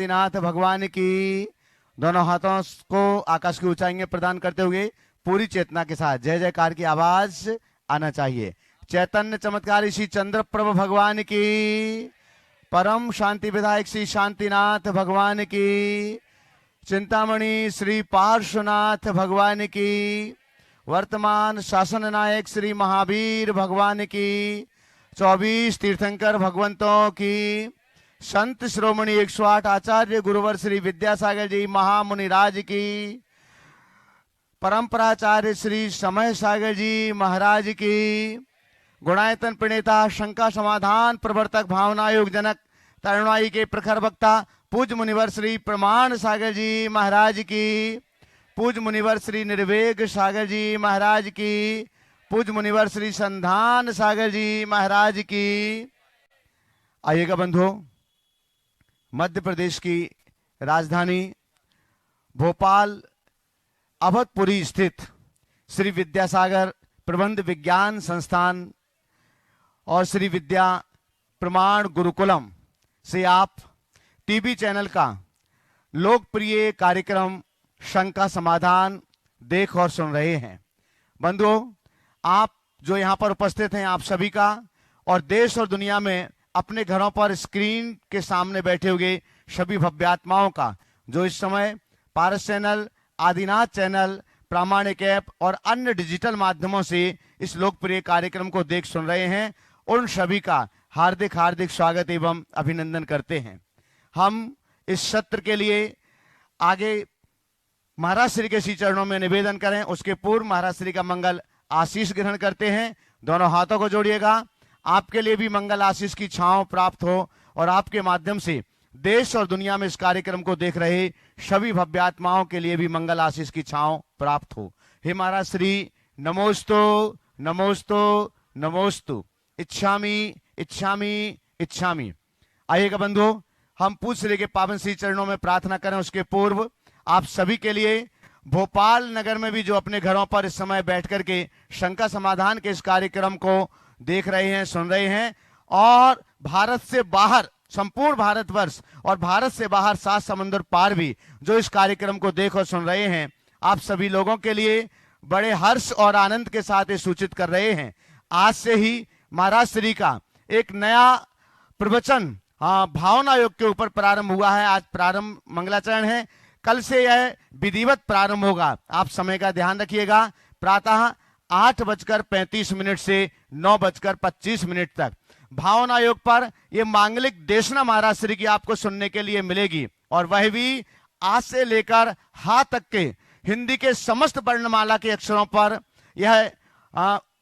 शांतिनाथ भगवान की। दोनों हाथों को आकाश की ऊंचाई में प्रदान करते हुए पूरी चेतना के साथ जय जयकार की आवाज आना चाहिए। चैतन्य चमत्कारी श्री चंद्रप्रभ भगवान की, परम शांति विधायक श्री शांतिनाथ भगवान की, चिंतामणि श्री पार्श्वनाथ भगवान की, वर्तमान शासन नायक श्री महावीर भगवान की, 24 तीर्थंकर भगवंतों की, संत श्रोमणी 108 आचार्य गुरुवर श्री विद्यासागर जी महामुनिराज की, परंपराचार्य श्री समय सागर जी महाराज की, गुणायतन प्रणेता शंका समाधान प्रवर्तक भावना योग जनक तरुणाई के प्रखर वक्ता पूज मुनिवर श्री प्रमाण सागर जी महाराज की, पूज मुनिवर श्री निर्वेग सागर जी महाराज की, पूज मुनिवर श्री संधान सागर जी महाराज की। आइएगा बंधुओं, मध्य प्रदेश की राजधानी भोपाल अवधपुरी स्थित श्री विद्यासागर प्रबंध विज्ञान संस्थान और श्री विद्या प्रमाण गुरुकुलम से आप टीवी चैनल का लोकप्रिय कार्यक्रम शंका समाधान देख और सुन रहे हैं। बंधुओं, आप जो यहाँ पर उपस्थित हैं, आप सभी का और देश और दुनिया में अपने घरों पर स्क्रीन के सामने बैठे हुए सभी भव्यात्माओं का जो इस समय पारस चैनल, आदिनाथ चैनल, प्रामाणिक ऐप और अन्य डिजिटल माध्यमों से इस लोकप्रिय कार्यक्रम को देख सुन रहे हैं, उन सभी का हार्दिक हार्दिक स्वागत एवं अभिनंदन करते हैं। हम इस सत्र के लिए आगे महाराज श्री के श्री चरणों में निवेदन करें, उसके पूर्व महाराज श्री का मंगल आशीष ग्रहण करते हैं। दोनों हाथों को जोड़िएगा। आपके लिए भी मंगल आशीष की छांव प्राप्त हो और आपके माध्यम से देश और दुनिया में इस कार्यक्रम को देख रहे सभी भव्यात्माओं के लिए भी मंगल आशीष की छांव प्राप्त हो। हे महाराज श्री, नमोस्तु नमोस्तु नमोस्तु, इच्छामि इच्छामि इच्छामि। आइएगा बंधुओं, हम पूज श्री के पावन श्री चरणों में प्रार्थना करें। उसके पूर्व आप सभी के लिए भोपाल नगर में भी जो अपने घरों पर इस समय बैठ करके शंका समाधान के इस कार्यक्रम को देख रहे हैं, सुन रहे हैं, और भारत से बाहर संपूर्ण भारतवर्ष और भारत से बाहर 7 समुद्र पार भी जो इस कार्यक्रम को देख और सुन रहे हैं, आप सभी लोगों के लिए बड़े हर्ष और आनंद के साथ ये सूचित कर रहे हैं, आज से ही महाराज श्री का एक नया प्रवचन भावना योग के ऊपर प्रारंभ हुआ है। आज प्रारंभ मंगलाचरण है, कल से यह विधिवत प्रारंभ होगा। आप समय का ध्यान रखिएगा। प्रातः 8:35 से 9:25 तक भावना योग पर यह मांगलिक देशना महाराज श्री की आपको सुनने के लिए मिलेगी, और वह भी आज से लेकर हा तक के हिंदी के समस्त वर्णमाला के अक्षरों पर यह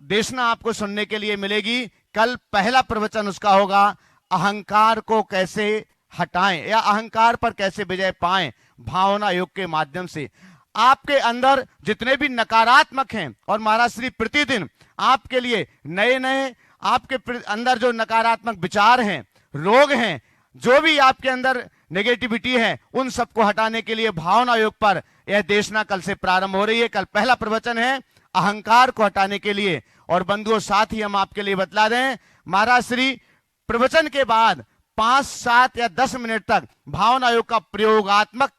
देशना आपको सुनने के लिए मिलेगी। कल पहला प्रवचन उसका होगा, अहंकार को कैसे हटाएं या अहंकार पर कैसे विजय पाएं भावना योग के माध्यम से। आपके अंदर जितने भी नकारात्मक हैं, और महाराज श्री प्रतिदिन आपके लिए नए नए आपके अंदर जो नकारात्मक विचार हैं, रोग हैं, जो भी आपके अंदर नेगेटिविटी है, उन सबको हटाने के लिए भावना योग पर यह देशना कल से प्रारंभ हो रही है। कल पहला प्रवचन है अहंकार को हटाने के लिए। और बंधुओं, साथ ही हम आपके लिए बतला दें, महाराज श्री प्रवचन के बाद 5, 7 या 10 मिनट तक भावना योग का प्रयोगात्मक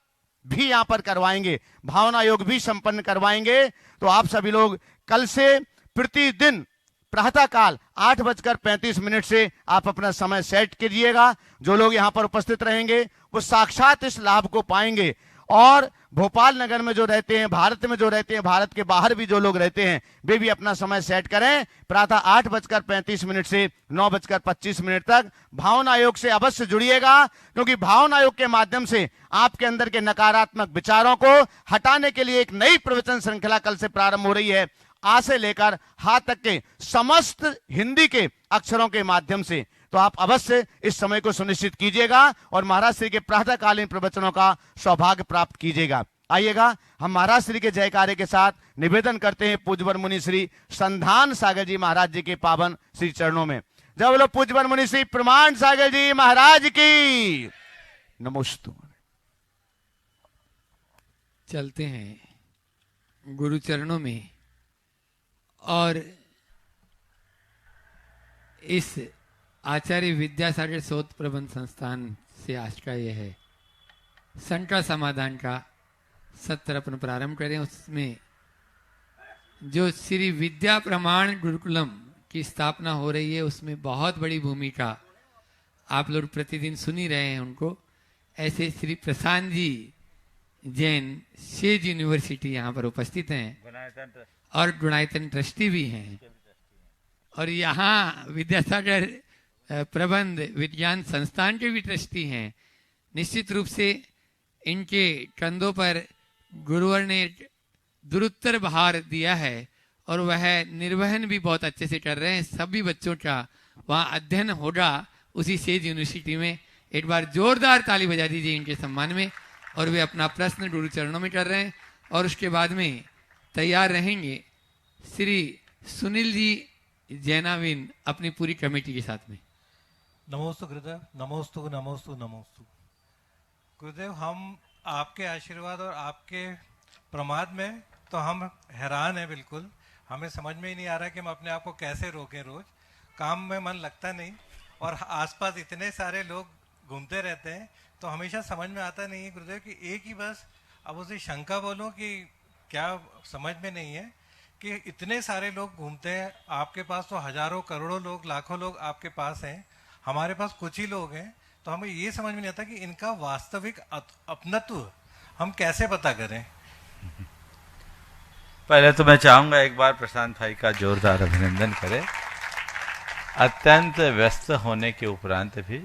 भी यहां पर करवाएंगे, भावना योग भी संपन्न करवाएंगे। तो आप सभी लोग कल से प्रतिदिन प्रातः काल 8:35 से आप अपना समय सेट कीजिएगा। जो लोग यहां पर उपस्थित रहेंगे वो साक्षात इस लाभ को पाएंगे, और भोपाल नगर में जो रहते हैं, भारत में जो रहते हैं, भारत के बाहर भी जो लोग रहते हैं, वे भी अपना समय सेट करें। प्रातः 8:35 से 9:25 तक भावना योग से अवश्य जुड़िएगा, क्योंकि भावना योग के माध्यम से आपके अंदर के नकारात्मक विचारों को हटाने के लिए एक नई प्रवचन श्रृंखला कल से प्रारंभ हो रही है। आ से लेकर हा तक के समस्त हिंदी के अक्षरों के माध्यम से। तो आप अवश्य इस समय को सुनिश्चित कीजिएगा और महाराज श्री के प्रातःकालीन प्रवचनों का सौभाग्य प्राप्त कीजिएगा। आइएगा, हम महाराज श्री के जयकारे के साथ निवेदन करते हैं पूज्यवर मुनि श्री संधान सागर जी महाराज जी के पावन श्री चरणों में। जब बोलो पूज्यवर मुनि श्री प्रमाण सागर जी महाराज की नमोस्तु। चलते हैं गुरु चरणों में, और इस आचार्य विद्यासागर शोध प्रबंध संस्थान से आज का यह है शंका समाधान का सत्र अपन प्रारंभ करें। उसमें जो श्री विद्या प्रमाण गुरुकुलम की स्थापना हो रही है उसमें बहुत बड़ी भूमिका आप लोग प्रतिदिन सुन ही रहे हैं उनको। ऐसे श्री प्रशांत जी जैन शेज यूनिवर्सिटी यहाँ पर उपस्थित हैं और गुणायतन ट्रस्टी भी हैं, और यहाँ विद्यासागर प्रबंध विज्ञान संस्थान के भी ट्रस्टी हैं। निश्चित रूप से इनके कंधों पर गुरुवर ने दुरुत्तर भार दिया है और वह निर्वहन भी बहुत अच्छे से कर रहे हैं। सभी बच्चों का वहाँ अध्ययन होगा उसी सेज यूनिवर्सिटी में। एक बार जोरदार ताली बजा दीजिए इनके सम्मान में। और वे अपना प्रश्न गुरु चरणों में कर रहे हैं और उसके बाद में तैयार रहेंगे श्री सुनील जी जैनाविन अपनी पूरी कमेटी के साथ में। नमोस्तु गुरुदेव, नमोस्तु नमोस्तु नमोस्तु। गुरुदेव, हम आपके आशीर्वाद और आपके प्रमाद में तो हम हैरान हैं बिल्कुल। हमें समझ में ही नहीं आ रहा कि हम अपने आप को कैसे रोकें। रोज काम में मन लगता नहीं और आसपास इतने सारे लोग घूमते रहते हैं तो हमेशा समझ में आता नहीं है गुरुदेव कि एक ही बस अब उसे शंका बोलूं कि क्या समझ में नहीं है कि इतने सारे लोग घूमते हैं। आपके पास तो हजारों करोड़ों लोग, लाखों लोग आपके पास हैं, हमारे पास कुछ ही लोग हैं। तो हमें ये समझ में नहीं आता कि इनका वास्तविक अपनत्व हम कैसे पता करें। पहले तो मैं चाहूंगा एक बार प्रशांत भाई का जोरदार अभिनंदन करें। अत्यंत व्यस्त होने के उपरांत भी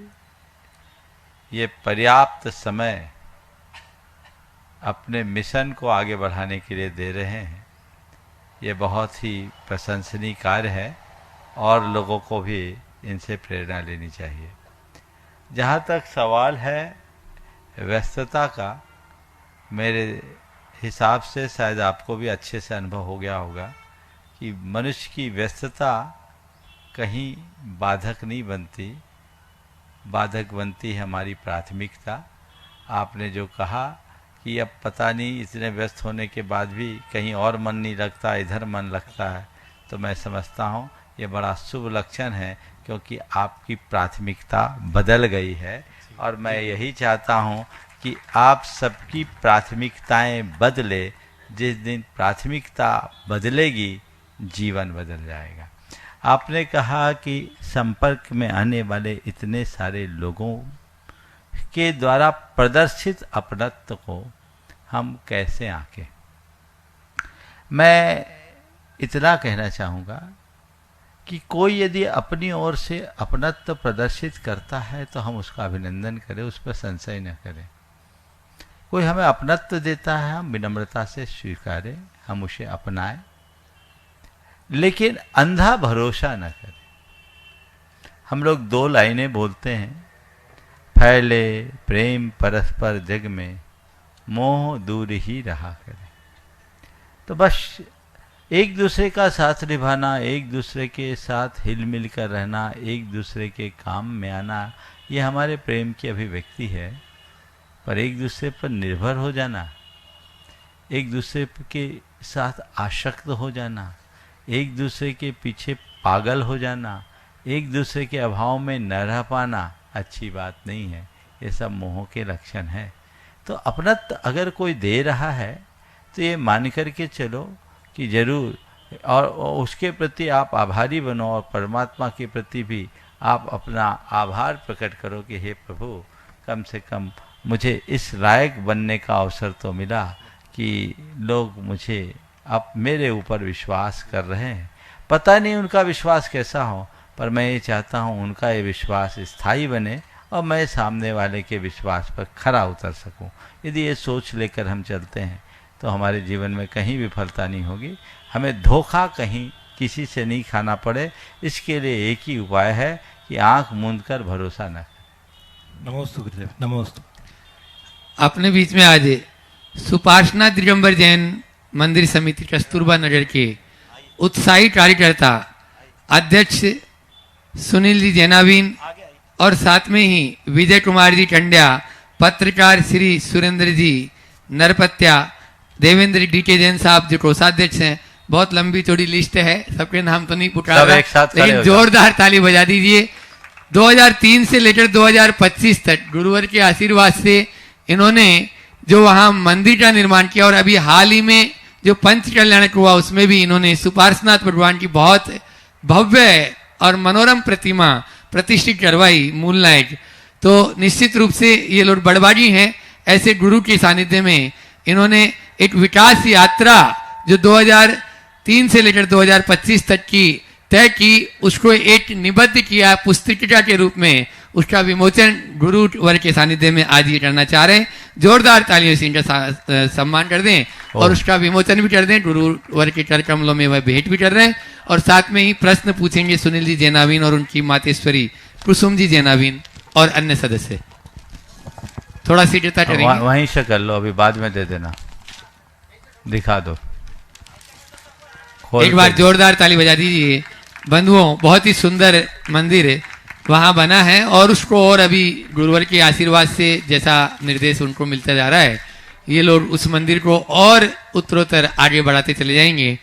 ये पर्याप्त समय अपने मिशन को आगे बढ़ाने के लिए दे रहे हैं। ये बहुत ही प्रशंसनीय कार्य है और लोगों को भी इनसे प्रेरणा लेनी चाहिए। जहाँ तक सवाल है व्यस्तता का, मेरे हिसाब से शायद आपको भी अच्छे से अनुभव हो गया होगा कि मनुष्य की व्यस्तता कहीं बाधक नहीं बनती, बाधक बनती है हमारी प्राथमिकता। आपने जो कहा कि अब पता नहीं इतने व्यस्त होने के बाद भी कहीं और मन नहीं लगता, इधर मन लगता है, तो मैं समझता हूँ ये बड़ा शुभ लक्षण है, क्योंकि आपकी प्राथमिकता बदल गई है। और मैं यही चाहता हूँ कि आप सबकी प्राथमिकताएं बदले। जिस दिन प्राथमिकता बदलेगी जीवन बदल जाएगा। आपने कहा कि संपर्क में आने वाले इतने सारे लोगों के द्वारा प्रदर्शित अपनत्व को हम कैसे आंकें। मैं इतना कहना चाहूँगा कि कोई यदि अपनी ओर से अपनत्व प्रदर्शित करता है तो हम उसका अभिनंदन करें, उस पर संशय न करें। कोई हमें अपनत्व देता है, हम विनम्रता से स्वीकारें, हम उसे अपनाएं, लेकिन अंधा भरोसा न करें। हम लोग 2 लाइनें बोलते हैं, फैले प्रेम परस्पर जग में, मोह दूर ही रहा करे। तो बस एक दूसरे का साथ निभाना, एक दूसरे के साथ हिल मिल कर रहना, एक दूसरे के काम में आना, ये हमारे प्रेम की अभिव्यक्ति है। पर एक दूसरे पर निर्भर हो जाना, एक दूसरे के साथ आसक्त हो जाना, एक दूसरे के पीछे पागल हो जाना, एक दूसरे के अभाव में न रह पाना अच्छी बात नहीं है। ये सब मोह के लक्षण है। तो अपनत्व अगर कोई दे रहा है तो ये मान कर के चलो कि जरूर, और उसके प्रति आप आभारी बनो और परमात्मा के प्रति भी आप अपना आभार प्रकट करो कि हे प्रभु, कम से कम मुझे इस लायक बनने का अवसर तो मिला कि लोग मुझे अब मेरे ऊपर विश्वास कर रहे हैं। पता नहीं उनका विश्वास कैसा हो, पर मैं ये चाहता हूँ उनका ये विश्वास स्थायी बने और मैं सामने वाले के विश्वास पर खरा उतर सकूं। यदि ये सोच लेकर हम चलते हैं तो हमारे जीवन में कहीं विफलता नहीं होगी। हमें धोखा कहीं किसी से नहीं खाना पड़े, इसके लिए एक ही उपाय है कि आंख मूंद कर भरोसा न करें। नमोस्तु गुरुदेव, नमोस्तु। अपने बीच में आज सुपार्शना दिगंबर जैन मंदिर समिति कस्तूरबा नगर के उत्साही कार्यकर्ता अध्यक्ष सुनील जी जैनावीन और साथ में ही विजय कुमार जी टंड्या, पत्रकार श्री सुरेंद्र जी नरपत्या, देवेंद्र डीके जैन साहब जो कोषाध्यक्ष हैं। बहुत लंबी चौड़ी लिस्ट है, सबके नाम तो नहीं पुकार रहा, लेकिन जोरदार ताली बजा दीजिए। 2003 से लेकर 2025 तक गुरुवर के आशीर्वाद से इन्होंने जो वहां मंदिर का निर्माण किया और अभी हाल ही में जो पंच कल्याणक हुआ उसमें भी इन्होंने सुपार्श्वनाथ भगवान की बहुत भव्य और मनोरम प्रतिमा प्रतिष्ठित करवाई मूल नायक। तो निश्चित रूप से ये लोग बड़बागी हैं। ऐसे गुरु के सानिध्य में इन्होंने एक विकास यात्रा जो 2003 से लेकर 2025 तक की तय की, उसको एक निबद्ध किया पुस्तिका के रूप में। उसका विमोचन गुरु वर्ग के सानिध्य में आज ये करना चाह रहे हैं। जोरदार तालियों से इनका सम्मान कर दें और उसका विमोचन भी कर दें। गुरु वर्ग के कर कमलों में वह भेंट भी कर रहे हैं और साथ में ही प्रश्न पूछेंगे सुनील जी जैनावीन और उनकी मातेश्वरी कुसुम जी जैनावीन और अन्य सदस्य। थोड़ा शीघ्रता करेंगे। वहीं से कर लो, अभी बाद में दे देना, दिखा दो। एक बार जोरदार ताली बजा दीजिए बंधुओं। बहुत ही सुंदर मंदिर वहां बना है और उसको और अभी गुरुवर के आशीर्वाद से जैसा निर्देश उनको मिलता जा रहा है, ये लोग उस मंदिर को और उत्तरोत्तर आगे बढ़ाते चले जाएंगे।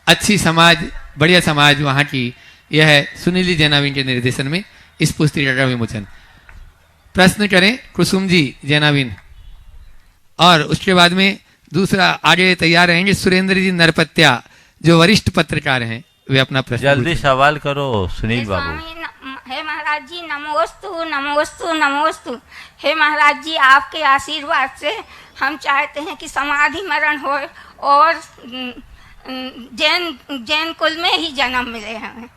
अच्छी समाज, बढ़िया समाज वहां की, यह है सुनील जी जैनावीन के निर्देशन में इस पुस्तिका का विमोचन। प्रश्न करें कुसुम जी जैनावीन और उसके बाद में दूसरा आगे तैयार रहेंगे सुरेंद्र जी नरपत्या जो वरिष्ठ पत्रकार हैं, वे अपना प्रश्न जल्दी सवाल करो सुनील बाबू। हे महाराज जी नमोस्तु नमोस्तु नमोस्तु। हे महाराज जी आपके आशीर्वाद से हम चाहते हैं कि समाधि मरण हो और जैन कुल में ही जन्म मिले हमें।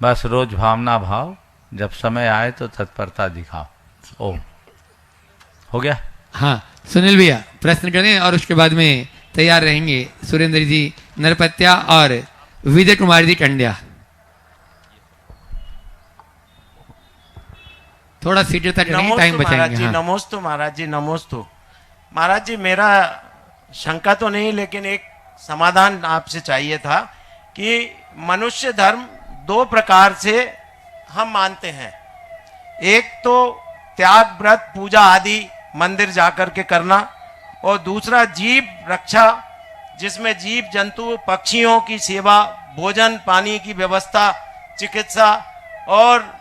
बस रोज भावना भाव, जब समय आए तो तत्परता दिखाओ। ओ हो गया। हाँ सुनील भैया प्रश्न करें और उसके बाद में तैयार रहेंगे सुरेंद्र जी नरपत्या और विजय कुमार जी कंड्या। थोड़ा शीघ्रता करेंगे, टाइम बचाएंगे। हाँ। नमोस्तु महाराज जी नमोस्तु। महाराज जी मेरा शंका तो नहीं, लेकिन एक समाधान आपसे चाहिए था कि मनुष्य धर्म दो प्रकार से हम मानते हैं। एक तो त्याग व्रत पूजा आदि मंदिर जाकर के करना, और दूसरा जीव रक्षा, जिसमें जीव जंतु पक्षियों की सेवा, भोजन पानी की व्यवस्था, चिकित्सा और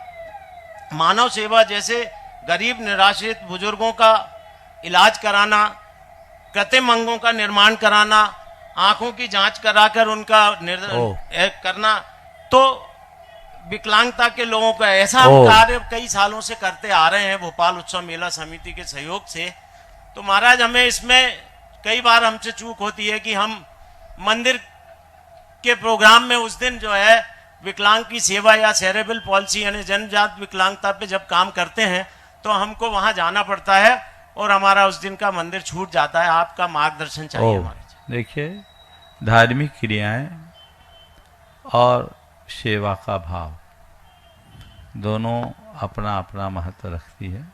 मानव सेवा, जैसे गरीब निराश्रित बुजुर्गों का इलाज कराना, कृत्रिम अंगों का निर्माण कराना, आंखों की जांच कराकर उनका करना। तो विकलांगता के लोगों का ऐसा हम कार्य कई सालों से करते आ रहे हैं भोपाल उत्सव मेला समिति के सहयोग से। तो महाराज हमें इसमें कई बार हमसे चूक होती है कि हम मंदिर के प्रोग्राम में उस दिन जो है विकलांग की सेवा या सेरेब्रल पॉलिसी यानी जन्मजात विकलांगता पे जब काम करते हैं तो हमको वहां जाना पड़ता है और हमारा उस दिन का मंदिर छूट जाता है। आपका मार्गदर्शन चाहिए हमारे। देखिए, धार्मिक क्रियाएं और सेवा का भाव दोनों अपना अपना महत्व रखती है।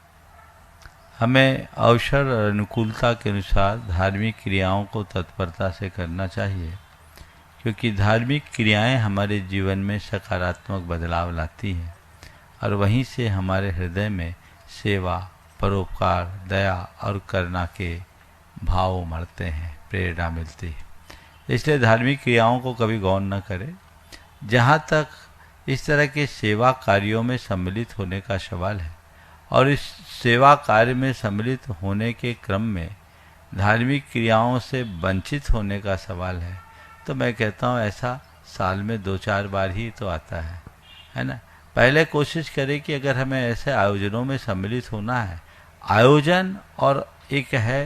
हमें अवसर और अनुकूलता के अनुसार धार्मिक क्रियाओं को तत्परता से करना चाहिए, क्योंकि धार्मिक क्रियाएं हमारे जीवन में सकारात्मक बदलाव लाती हैं और वहीं से हमारे हृदय में सेवा, परोपकार, दया और करुणा के भाव उमड़ते हैं, प्रेरणा मिलती है। इसलिए धार्मिक क्रियाओं को कभी गौण न करें। जहाँ तक इस तरह के सेवा कार्यों में सम्मिलित होने का सवाल है और इस सेवा कार्य में सम्मिलित होने के क्रम में धार्मिक क्रियाओं से वंचित होने का सवाल है, तो मैं कहता हूँ ऐसा साल में 2-4 बार ही तो आता है ना। पहले कोशिश करें कि अगर हमें ऐसे आयोजनों में सम्मिलित होना है, आयोजन और एक है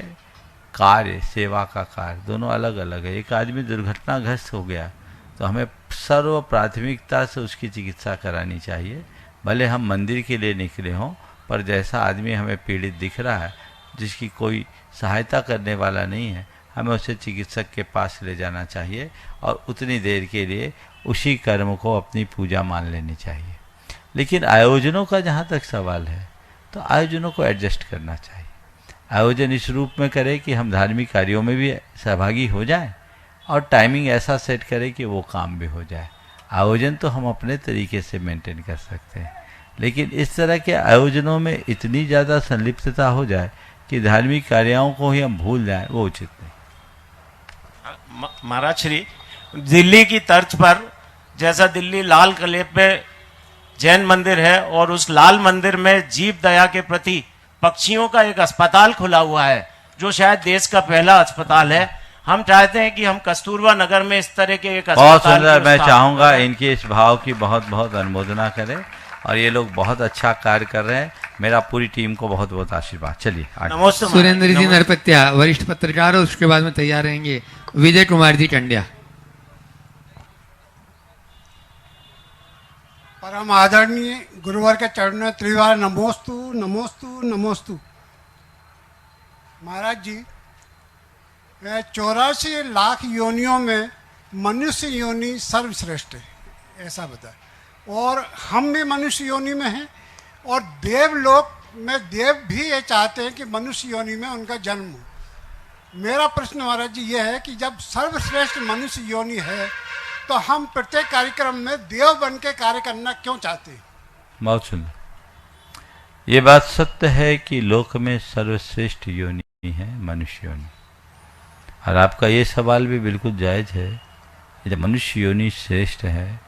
कार्य, सेवा का कार्य, दोनों अलग अलग है। एक आदमी दुर्घटनाग्रस्त हो गया तो हमें सर्व प्राथमिकता से उसकी चिकित्सा करानी चाहिए, भले हम मंदिर के लिए निकले हों, पर जैसा आदमी हमें पीड़ित दिख रहा है, जिसकी कोई सहायता करने वाला नहीं है, हमें उसे चिकित्सक के पास ले जाना चाहिए और उतनी देर के लिए उसी कर्म को अपनी पूजा मान लेनी चाहिए। लेकिन आयोजनों का जहाँ तक सवाल है तो आयोजनों को एडजस्ट करना चाहिए। आयोजन इस रूप में करें कि हम धार्मिक कार्यों में भी सहभागी हो जाएं और टाइमिंग ऐसा सेट करें कि वो काम भी हो जाए। आयोजन तो हम अपने तरीके से मेंटेन कर सकते हैं, लेकिन इस तरह के आयोजनों में इतनी ज़्यादा संलिप्तता हो जाए कि धार्मिक कार्यों को ही हम भूल जाएं, वो उचित नहीं। महाराज श्री, दिल्ली की तर्ज पर जैसा दिल्ली लाल किले पे जैन मंदिर है और उस लाल मंदिर में जीव दया के प्रति पक्षियों का एक अस्पताल खुला हुआ है, जो शायद देश का पहला अस्पताल है। हम चाहते हैं कि हम कस्तूरबा नगर में इस तरह के एक बहुत अस्पताल सुंदर। की मैं स्थापना चाहूंगा करें। इनके इस भाव की बहुत बहुत अनुमोदना करें, और ये लोग बहुत अच्छा कार्य कर रहे हैं। मेरा पूरी टीम को बहुत बहुत आशीर्वाद। चलिए आगे। नमस्ते सुरेंद्र जी नमस्ते। नरपत्या वरिष्ठ पत्रकार, और उसके बाद में तैयार रहेंगे विजय कुमार जी टंड्या। परम आदरणीय गुरुवर के चरणों में त्रिवार नमोस्तु नमोस्तु नमोस्तु। महाराज जी, 84 लाख योनियों में मनुष्य योनि सर्वश्रेष्ठ है, ऐसा बताए। और हम भी मनुष्य योनि में हैं, और देवलोक में देव भी ये चाहते हैं कि मनुष्य योनि में उनका जन्म हो। मेरा प्रश्न महाराज जी ये है कि जब सर्वश्रेष्ठ मनुष्य योनि है, तो हम प्रत्येक कार्यक्रम में देव बन के कार्य करना क्यों चाहते हैं? बहुत सुंदर। ये बात सत्य है कि लोक में सर्वश्रेष्ठ योनि है मनुष्य योनि, और आपका ये सवाल भी बिल्कुल जायज है। जब मनुष्य योनि श्रेष्ठ है,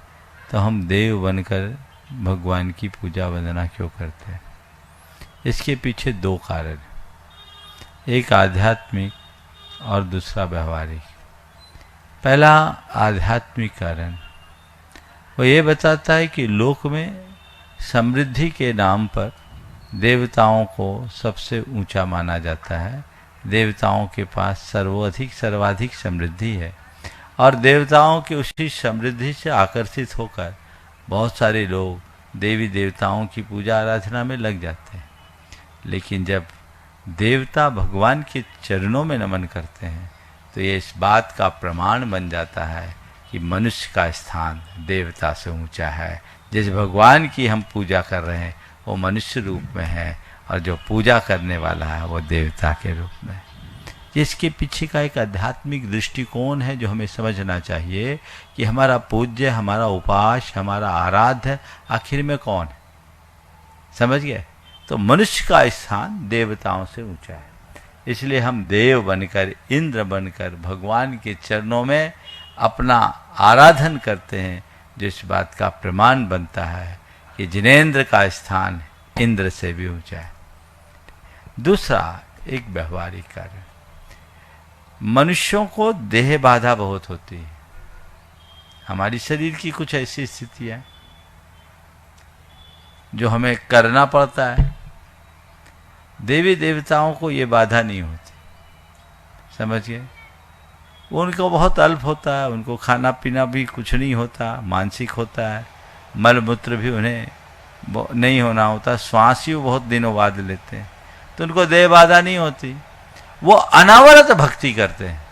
तो हम देव बनकर भगवान की पूजा वंदना क्यों करते हैं? इसके पीछे दो कारण, एक आध्यात्मिक और दूसरा व्यवहारिक। पहला आध्यात्मिक कारण, वो ये बताता है कि लोक में समृद्धि के नाम पर देवताओं को सबसे ऊंचा माना जाता है। देवताओं के पास सर्वाधिक समृद्धि है, और देवताओं की उसी समृद्धि से आकर्षित होकर बहुत सारे लोग देवी देवताओं की पूजा आराधना में लग जाते हैं। लेकिन जब देवता भगवान के चरणों में नमन करते हैं, तो ये इस बात का प्रमाण बन जाता है कि मनुष्य का स्थान देवता से ऊंचा है। जिस भगवान की हम पूजा कर रहे हैं वो मनुष्य रूप में है, और जो पूजा करने वाला है वो देवता के रूप में। इसके पीछे का एक आध्यात्मिक दृष्टिकोण है जो हमें समझना चाहिए कि हमारा पूज्य, हमारा उपास, हमारा आराध्य आखिर में कौन है। समझ गए? तो मनुष्य का स्थान देवताओं से ऊंचा है। इसलिए हम देव बनकर, इंद्र बनकर भगवान के चरणों में अपना आराधन करते हैं, जो इस बात का प्रमाण बनता है कि जिनेंद्र का स्थान इंद्र से भी ऊंचा है। दूसरा एक व्यवहारिक कार्य, मनुष्यों को देह बाधा बहुत होती है। हमारी शरीर की कुछ ऐसी स्थितियां जो हमें करना पड़ता है। देवी देवताओं को ये बाधा नहीं होती, समझ गए? उनको बहुत अल्प होता है, उनको खाना पीना भी कुछ नहीं होता, मानसिक होता है, मल मूत्र भी उन्हें नहीं होना होता, श्वास ही वो बहुत दिनों बाद लेते हैं, तो उनको देह बाधा नहीं होती। वो अनावरत भक्ति करते हैं।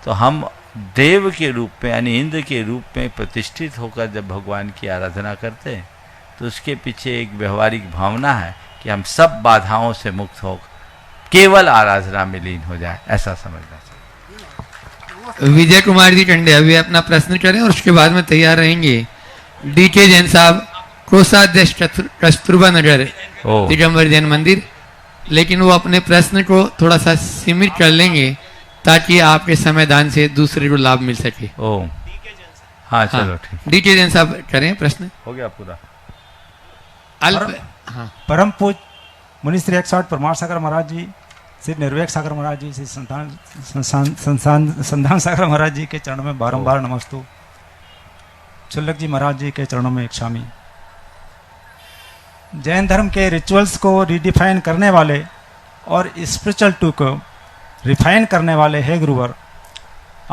तो हम देव के रूप में यानी इंद्र के रूप में प्रतिष्ठित होकर जब भगवान की आराधना करते हैं, तो उसके पीछे एक व्यवहारिक भावना है कि हम सब बाधाओं से मुक्त हो केवल आराधना में लीन हो जाए, ऐसा समझना चाहिए। विजय कुमार जी टंड्या अभी अपना प्रश्न करें, और उसके बाद में तैयार रहेंगे डीके जैन साहब, कोषाध्यक्ष कस्तूरबा नगर ओ। दिगंबर जैन मंदिर। लेकिन वो अपने प्रश्न को थोड़ा सा सीमित कर लेंगे ताकि आपके समयदान से दूसरे को लाभ मिल सके। ओ हाँ, चलो ठीक, डीके जैन साहब करें प्रश्न। हो गया पूरा। अल्प हाँ, परम पूज मुनि श्री 108 परमार सागर महाराज जी, श्री निर्वेक सागर महाराज जी, श्री संधान सागर महाराज जी के चरणों में बारंबार नमस्तु। चुल्लक जी महाराज जी के चरणों में एक शामी। जैन धर्म के रिचुअल्स को रिडिफाइन करने वाले और स्पिरिचुअल टू को रिफाइन करने वाले हे गुरुवर,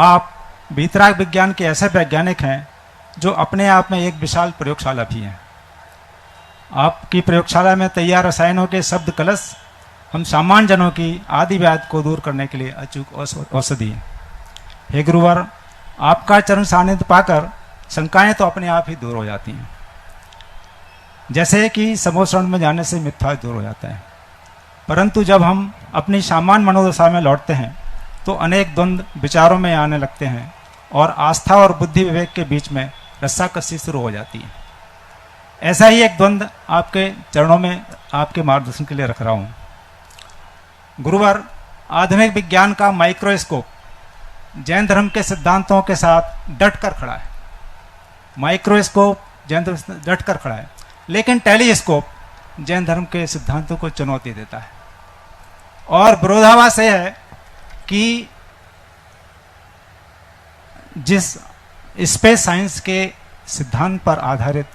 आप वीतराग विज्ञान के ऐसे वैज्ञानिक हैं जो अपने आप में एक विशाल प्रयोगशाला भी हैं। आपकी प्रयोगशाला में तैयार रसायनों के शब्द कलश हम सामान्य जनों की आदि व्याध को दूर करने के लिए अचूक औषधि है। हे गुरुवर, आपका चरण सानिध्य पाकर शंकाएं तो अपने आप ही दूर हो जाती हैं, जैसे कि समोसरण में जाने से मिथ्या दूर हो जाता है। परंतु जब हम अपनी सामान्य मनोदशा में लौटते हैं तो अनेक द्वंद्व विचारों में आने लगते हैं और आस्था और बुद्धि विवेक के बीच में रस्साकसी शुरू हो जाती है। ऐसा ही एक द्वंद्व आपके चरणों में आपके मार्गदर्शन के लिए रख रहा हूँ। गुरुवर, आधुनिक विज्ञान का माइक्रोस्कोप जैन धर्म के सिद्धांतों के साथ डट कर खड़ा है। माइक्रोस्कोप जैन धर्म से डट कर खड़ा है, लेकिन टेलीस्कोप जैन धर्म के सिद्धांतों को चुनौती देता है। और विरोधाभास यह है कि जिस स्पेस साइंस के सिद्धांत पर आधारित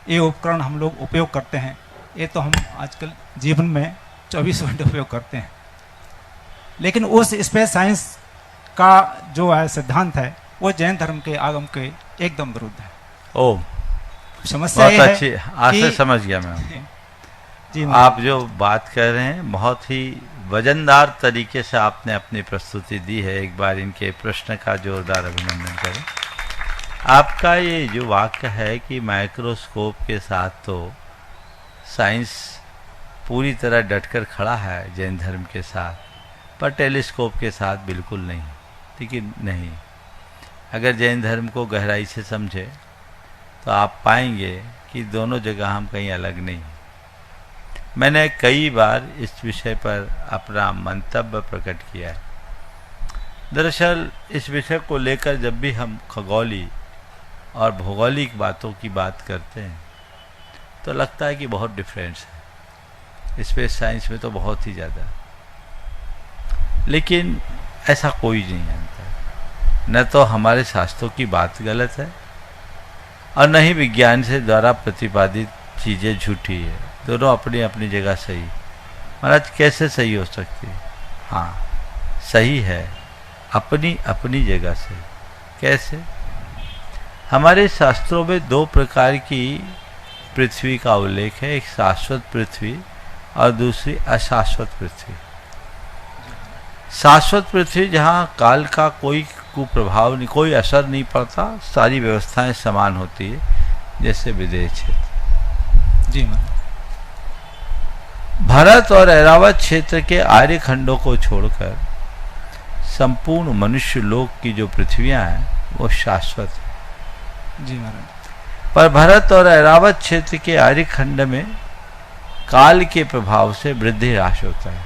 ये उपकरण हम लोग उपयोग करते हैं, ये तो हम आजकल जीवन में 24 घंटे उपयोग करते हैं, लेकिन उस स्पेस साइंस का जो है सिद्धांत है वो जैन धर्म के आगम के एकदम विरुद्ध है। ओ, समस्या ये बहुत है अच्छी, आज से समझ गया मैं। जी आप जो बात कर रहे हैं बहुत ही वजनदार तरीके से आपने अपनी प्रस्तुति दी है। एक बार इनके प्रश्न का जोरदार अभिनंदन करें। आपका ये जो वाक्य है कि माइक्रोस्कोप के साथ तो साइंस पूरी तरह डटकर खड़ा है जैन धर्म के साथ, पर टेलीस्कोप के साथ बिल्कुल नहीं। लेकिन नहीं, अगर जैन धर्म को गहराई से समझे तो आप पाएंगे कि दोनों जगह हम कहीं अलग नहीं। मैंने कई बार इस विषय पर अपना मंतव्य प्रकट किया है। दरअसल इस विषय को लेकर जब भी हम खगोली और भौगोलिक बातों की बात करते हैं तो लगता है कि बहुत डिफरेंस है, स्पेस साइंस में तो बहुत ही ज़्यादा। लेकिन ऐसा कोई नहीं जानता। न तो हमारे शास्त्रों की बात गलत है और न ही विज्ञान से द्वारा प्रतिपादित चीज़ें झूठी है। दोनों अपनी अपनी जगह सही। महाराज कैसे सही हो सकती है? हाँ, सही है अपनी अपनी जगह से। कैसे? हमारे शास्त्रों में दो प्रकार की पृथ्वी का उल्लेख है, एक शाश्वत पृथ्वी और दूसरी अशाश्वत पृथ्वी। शाश्वत पृथ्वी जहाँ काल का कोई कुप्रभाव नहीं, कोई असर नहीं पड़ता, सारी व्यवस्थाएं समान होती है, जैसे विदेश क्षेत्र। जी महाराज। भारत और ऐरावत क्षेत्र के आर्य खंडों को छोड़कर संपूर्ण मनुष्य लोक की जो पृथ्वियां हैं वो शाश्वत है। जी महाराज। पर भारत और ऐरावत क्षेत्र के आर्य खंड में काल के प्रभाव से वृद्धि ह्रास होता है।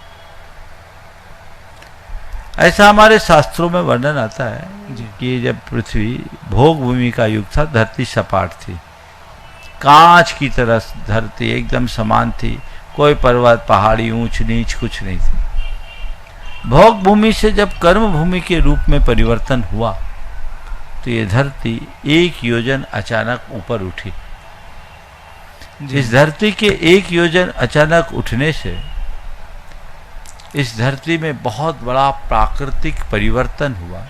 ऐसा हमारे शास्त्रों में वर्णन आता है कि जब पृथ्वी भोग भूमि का युग था, धरती सपाट थी, कांच की तरह धरती एकदम समान थी, कोई पर्वत पहाड़ी ऊंच नीच कुछ नहीं थी। भोग भूमि से जब कर्म भूमि के रूप में परिवर्तन हुआ तो ये धरती एक योजन अचानक ऊपर उठी। इस धरती के एक योजन अचानक उठने से इस धरती में बहुत बड़ा प्राकृतिक परिवर्तन हुआ।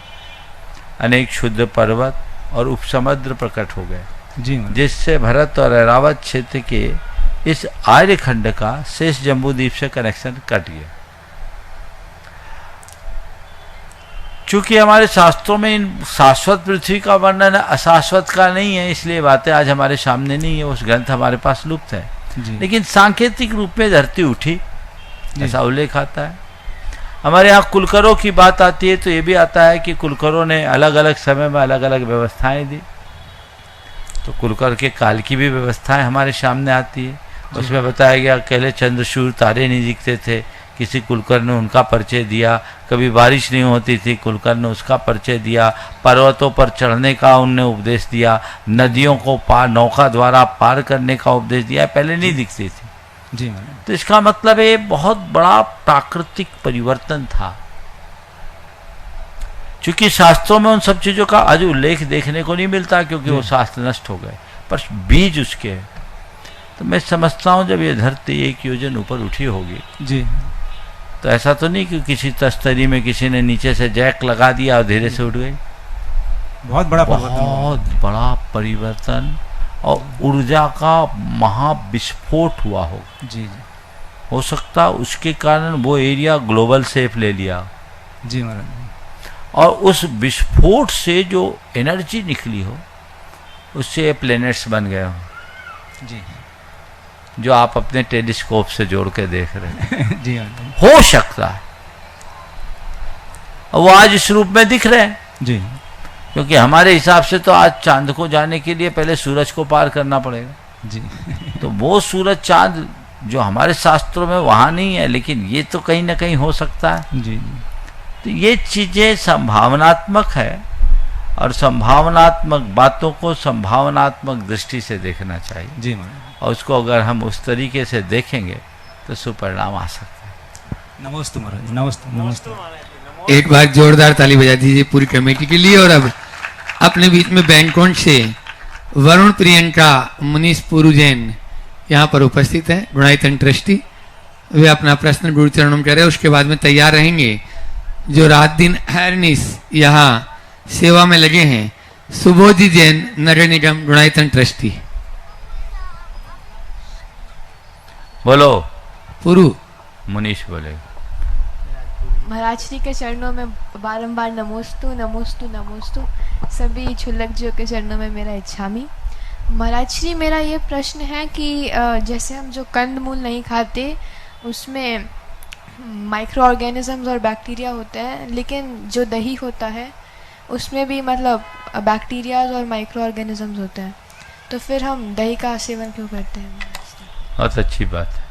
अनेक क्षुद्र पर्वत और उपसमुद्र प्रकट हो गए, जिससे भारत और ऐरावत क्षेत्र के इस आर्य खंड का शेष जम्बूद्वीप से कनेक्शन कट गया। चूंकि हमारे शास्त्रों में इन शाश्वत पृथ्वी का वर्णन अशाश्वत का नहीं है, इसलिए बातें आज हमारे सामने नहीं है, उस ग्रंथ हमारे पास लुप्त है। लेकिन सांकेतिक रूप में धरती उठी, ऐसा उल्लेख आता है। हमारे यहाँ कुलकरों की बात आती है तो ये भी आता है कि कुलकरों ने अलग अलग समय में अलग अलग व्यवस्थाएं दी। तो कुलकर के काल की भी व्यवस्थाएं हमारे सामने आती है। उसमें बताया गया पहले चंद्रशूर तारे नहीं दिखते थे, किसी कुलकर ने उनका परिचय दिया। कभी बारिश नहीं होती थी, कुलकर ने उसका परिचय दिया। पर्वतों पर चढ़ने का उनने उपदेश दिया, नदियों को पार नौका द्वारा पार करने का उपदेश दिया, पहले नहीं दिखती थी। जी। तो इसका मतलब ये बहुत बड़ा प्राकृतिक परिवर्तन था। क्योंकि शास्त्रों में उन सब चीजों का आज उल्लेख देखने को नहीं मिलता, क्योंकि वो शास्त्र नष्ट हो गए, पर बीज उसके है। तो मैं समझता हूँ जब ये धरती एक योजन ऊपर उठी होगी जी, तो ऐसा तो नहीं कि किसी तस्तरी में किसी ने नीचे से जैक लगा दिया और धीरे से उठ गई। बहुत बड़ा परिवर्तन, बहुत बड़ा परिवर्तन और ऊर्जा का महाविस्फोट हुआ होगा। जी। हो सकता उसके कारण वो एरिया ग्लोबल सेफ ले लिया। जी महाराज। और उस विस्फोट से जो एनर्जी निकली हो उससे प्लैनेट्स बन गए हो। जी। जो आप अपने टेलीस्कोप से जोड़ के देख रहे हैं। जी हो सकता है वो आज इस रूप में दिख रहे हैं। जी। क्योंकि हमारे हिसाब से तो आज चांद को जाने के लिए पहले सूरज को पार करना पड़ेगा। जी। तो वो सूरज चांद जो हमारे शास्त्रों में वहां नहीं है, लेकिन ये तो कहीं ना कहीं हो सकता है। जी। तो ये चीजें संभावनात्मक है और संभावनात्मक बातों को संभावनात्मक दृष्टि से देखना चाहिए जी महाराज। और उसको अगर हम उस तरीके से देखेंगे तो सुपरिणाम आ सकता है। नमस्ते महाराज, नमस्ते नमस्ते। एक बार जोरदार ताली बजा दीजिए पूरी कमेटी के लिए। और अब अपने बीच में बैंकॉन्ट से वरुण प्रियंका मनीष पुरु जैन यहाँ पर उपस्थित है, गुणायतन ट्रस्टी। वे अपना प्रश्न गुरु चरणों में करें, उसके बाद में तैयार रहेंगे जो रात दिन हरनिश यहाँ सेवा में लगे हैं, सुबोधि जैन नगर निगम गुणायतन ट्रस्टी। बोलो पुरु मुनीश बोले। महाराज श्री के चरणों में बारंबार नमोस्तु नमोस्तु नमोस्तु। सभी क्षुल्लक जियों के चरणों में मेरा इच्छामी। महाराज श्री, मेरा ये प्रश्न है कि जैसे हम जो कंद मूल नहीं खाते उसमें माइक्रो ऑर्गेनिजम्स और बैक्टीरिया होते हैं, लेकिन जो दही होता है उसमें भी मतलब बैक्टीरियाज और माइक्रो ऑर्गेनिजम्स होते हैं, तो फिर हम दही का सेवन क्यों करते हैं? बहुत अच्छी बात है।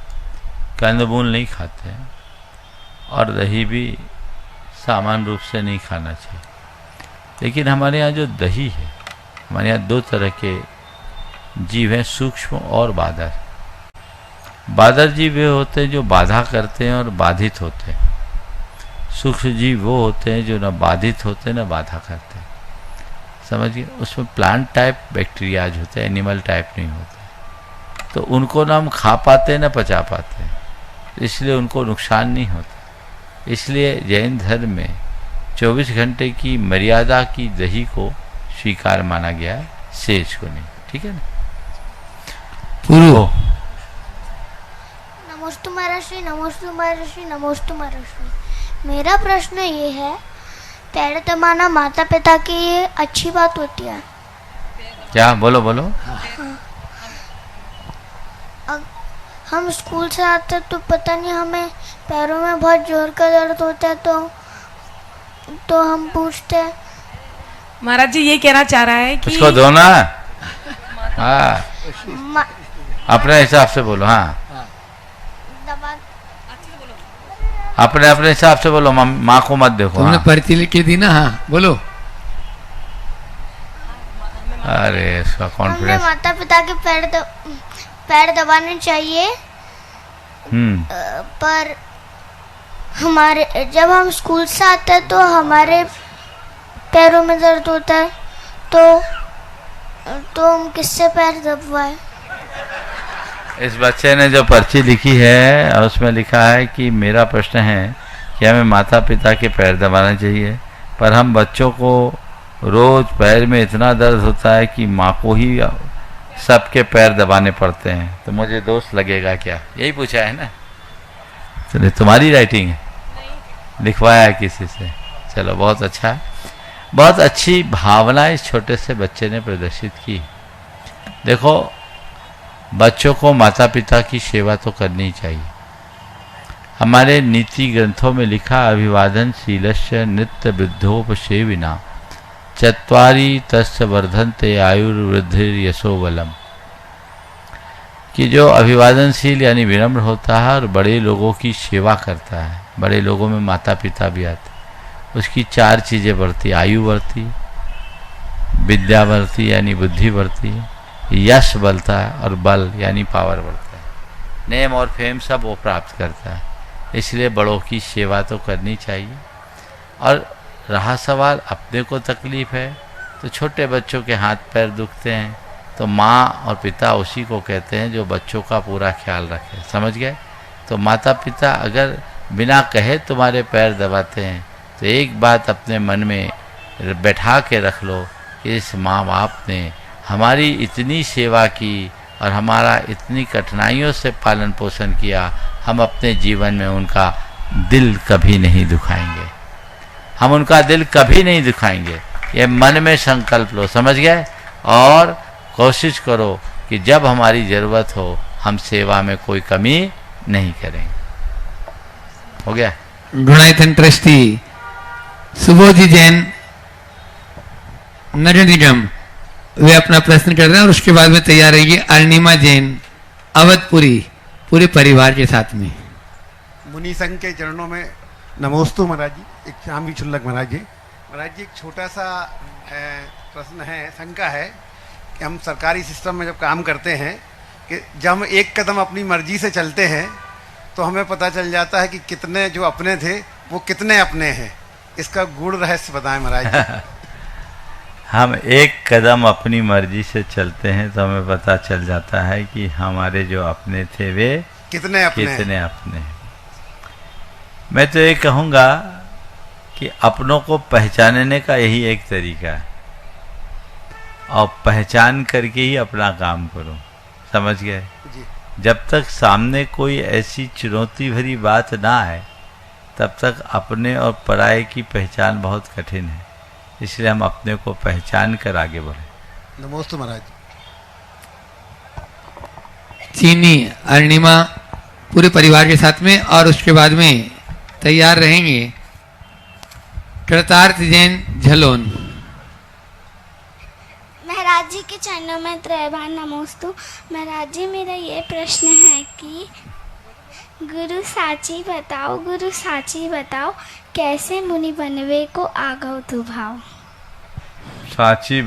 कंदमूल नहीं खाते हैं और दही भी सामान्य रूप से नहीं खाना चाहिए, लेकिन हमारे यहाँ जो दही है, हमारे यहाँ दो तरह के जीव हैं, सूक्ष्म और बादर। बादर जीव वे होते हैं जो बाधा करते हैं और बाधित होते हैं। सूक्ष्म जीव वो होते हैं जो न बाधित होते न बाधा करते हैं। समझिए, उसमें प्लांट टाइप बैक्टीरियाज होते हैं, एनिमल टाइप नहीं होते। तो उनको ना हम खा पाते न पचा पाते हैं, इसलिए उनको नुकसान नहीं होता। इसलिए जैन धर्म में 24 घंटे की मर्यादा की दही को स्वीकार माना गया है, शेष को नहीं। ठीक है ना? पुरु नमोस्तु महर्षि, नमोस्तु महर्षि, नमोस्तु महर्षि। मेरा प्रश्न ये है, पैर दबाना माता पिता की ये अच्छी बात होती है क्या? बोलो बोलो। हम स्कूल से आते तो पता नहीं हमें पैरों में बहुत जोर का दर्द होता है, तो हम पूछते हैं। महाराज जी ये कहना चाह रहा है कि उसको दो ना। हाँ, अपने हिसाब से बोलो। हाँ, अपने अपने हिसाब से बोलो, माँ को मत देखो। तुमने हाँ। पर्ची लिख के दी ना? हाँ बोलो। अरे इसका हमने कॉन्फिडेंस। माता पिता के पैर दबाने चाहिए, पर हमारे जब हम स्कूल से आते हैं तो हमारे पैरों में दर्द होता है, तो हम किससे पैर दबवाएं? इस बच्चे ने जो पर्ची लिखी है और उसमें लिखा है कि मेरा प्रश्न है कि हमें माता पिता के पैर दबाना चाहिए, पर हम बच्चों को रोज पैर में इतना दर्द होता है कि माँ को ही सबके पैर दबाने पड़ते हैं, तो मुझे दोष लगेगा क्या? यही पूछा है ना? चलिए, तुम्हारी राइटिंग है, लिखवाया है किसी से। चलो, बहुत अच्छा है। बहुत अच्छी भावना इस छोटे से बच्चे ने प्रदर्शित की। देखो, बच्चों को माता पिता की सेवा तो करनी चाहिए। हमारे नीति ग्रंथों में लिखा, अभिवादनशीलस्य नित्य वृद्धोपसेविना चत्वारि तस्य वर्धन्ते आयुर्वृद्धिर यशोबलम, कि जो अभिवादनशील यानी विनम्र होता है और बड़े लोगों की सेवा करता है, बड़े लोगों में माता पिता भी आते, उसकी 4 चीज़ें बढ़ती, आयु बढ़ती, विद्या बढ़ती यानी बुद्धि बढ़ती, यश बढ़ता है और बल यानी पावर बढ़ता है, नेम और फेम सब वो प्राप्त करता है। इसलिए बड़ों की सेवा तो करनी चाहिए। और रहा सवाल अपने को तकलीफ है, तो छोटे बच्चों के हाथ पैर दुखते हैं, तो माँ और पिता उसी को कहते हैं जो बच्चों का पूरा ख्याल रखे। समझ गए? तो माता पिता अगर बिना कहे तुम्हारे पैर दबाते हैं, तो एक बात अपने मन में बैठा के रख लो कि इस माँ बाप ने हमारी इतनी सेवा की और हमारा इतनी कठिनाइयों से पालन पोषण किया, हम अपने जीवन में उनका दिल कभी नहीं दुखाएंगे, हम उनका दिल कभी नहीं दुखाएंगे। ये मन में संकल्प लो। समझ गए? और कोशिश करो कि जब हमारी ज़रूरत हो हम सेवा में कोई कमी नहीं करेंगे। हो गया? गुणायतन ट्रस्टी सुबोधि जैन नगर निगम, वे अपना प्रश्न कर रहे हैं और उसके बाद में तैयार रहेगी अरुणिमा जैन अवधपुरी पूरे परिवार के साथ में। मुनि संघ के चरणों में नमोस्तु महाराज जी। एक शाम भी क्षुल्लक महाराज जी, महाराज जी एक छोटा सा प्रश्न है, शंका है कि हम सरकारी सिस्टम में जब काम करते हैं कि जब हम एक कदम अपनी मर्जी से चलते हैं तो हमें पता चल जाता है कि कितने जो अपने थे वो कितने अपने हैं। इसका गूढ़ रहस्य बताएं महाराज जी। हम एक कदम अपनी मर्जी से चलते हैं तो हमें पता चल जाता है कि हमारे जो अपने थे वे कितने अपने हैं। मैं तो ये कहूँगा कि अपनों को पहचानने का यही एक तरीका है, और पहचान करके ही अपना काम करो। समझ गए? जब तक सामने कोई ऐसी चुनौती भरी बात ना आए तब तक अपने और पराये की पहचान बहुत कठिन है। इसलिए हम अपने को पहचान कर आगे बढ़े। नमोस्तु महाराज। चीनी अरुणिमा पूरे परिवार के साथ में, और उसके बाद में तैयार रहेंगे कृतार्थ जैन झलोन। महाराज जी के चरणों में त्रयबार नमोस्तु। महाराज जी मेरा ये प्रश्न है कि गुरु साची बताओ कैसे मुनि बनवे को आगव तु भाव। साची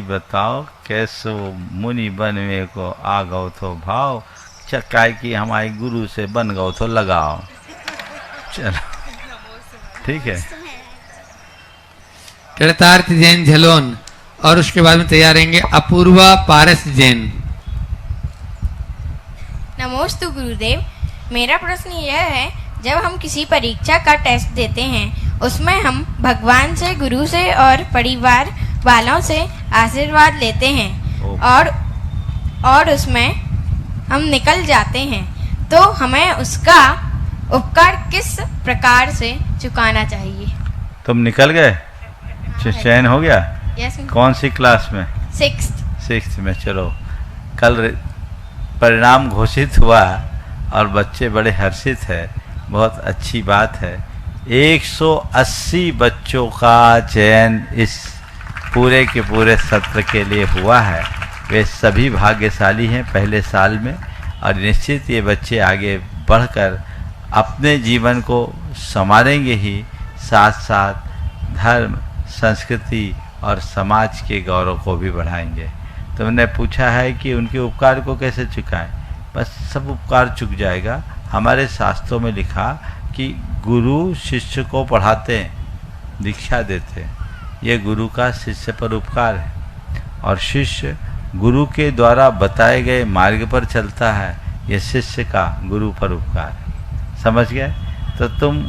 बताओ कैसो मुनि बनवे को आगव तो भाव। चकाई की हमारे गुरु से बन गओ तो लगाओ। चलो ठीक है। कृतार्थ जैन झलोन, और उसके बाद में तैयार रहेंगे अपूर्वा पारस जैन। नमोस्तु गुरुदेव। मेरा प्रश्न यह है, जब हम किसी परीक्षा का टेस्ट देते हैं उसमें हम भगवान से, गुरु से और परिवार वालों से आशीर्वाद लेते हैं और उसमें हम निकल जाते हैं, तो हमें उसका उपकार किस प्रकार से चुकाना चाहिए? तुम निकल गए? चयन हो गया? यस। कौन सी क्लास में? 6th में। चलो, कल परिणाम घोषित हुआ और बच्चे बड़े हर्षित है। बहुत अच्छी बात है। 180 बच्चों का चयन इस पूरे के पूरे सत्र के लिए हुआ है। वे सभी भाग्यशाली हैं पहले साल में, और निश्चित ये बच्चे आगे बढ़कर अपने जीवन को संवारेंगे ही, साथ साथ धर्म, संस्कृति और समाज के गौरव को भी बढ़ाएंगे। तो उन्होंने पूछा है कि उनके उपकार को कैसे चुकाएं। बस सब उपकार चुक जाएगा। हमारे शास्त्रों में लिखा कि गुरु शिष्य को पढ़ाते हैं, दीक्षा देते हैं, ये गुरु का शिष्य पर उपकार है, और शिष्य गुरु के द्वारा बताए गए मार्ग पर चलता है, ये शिष्य का गुरु पर उपकार है। समझ गए? तो तुम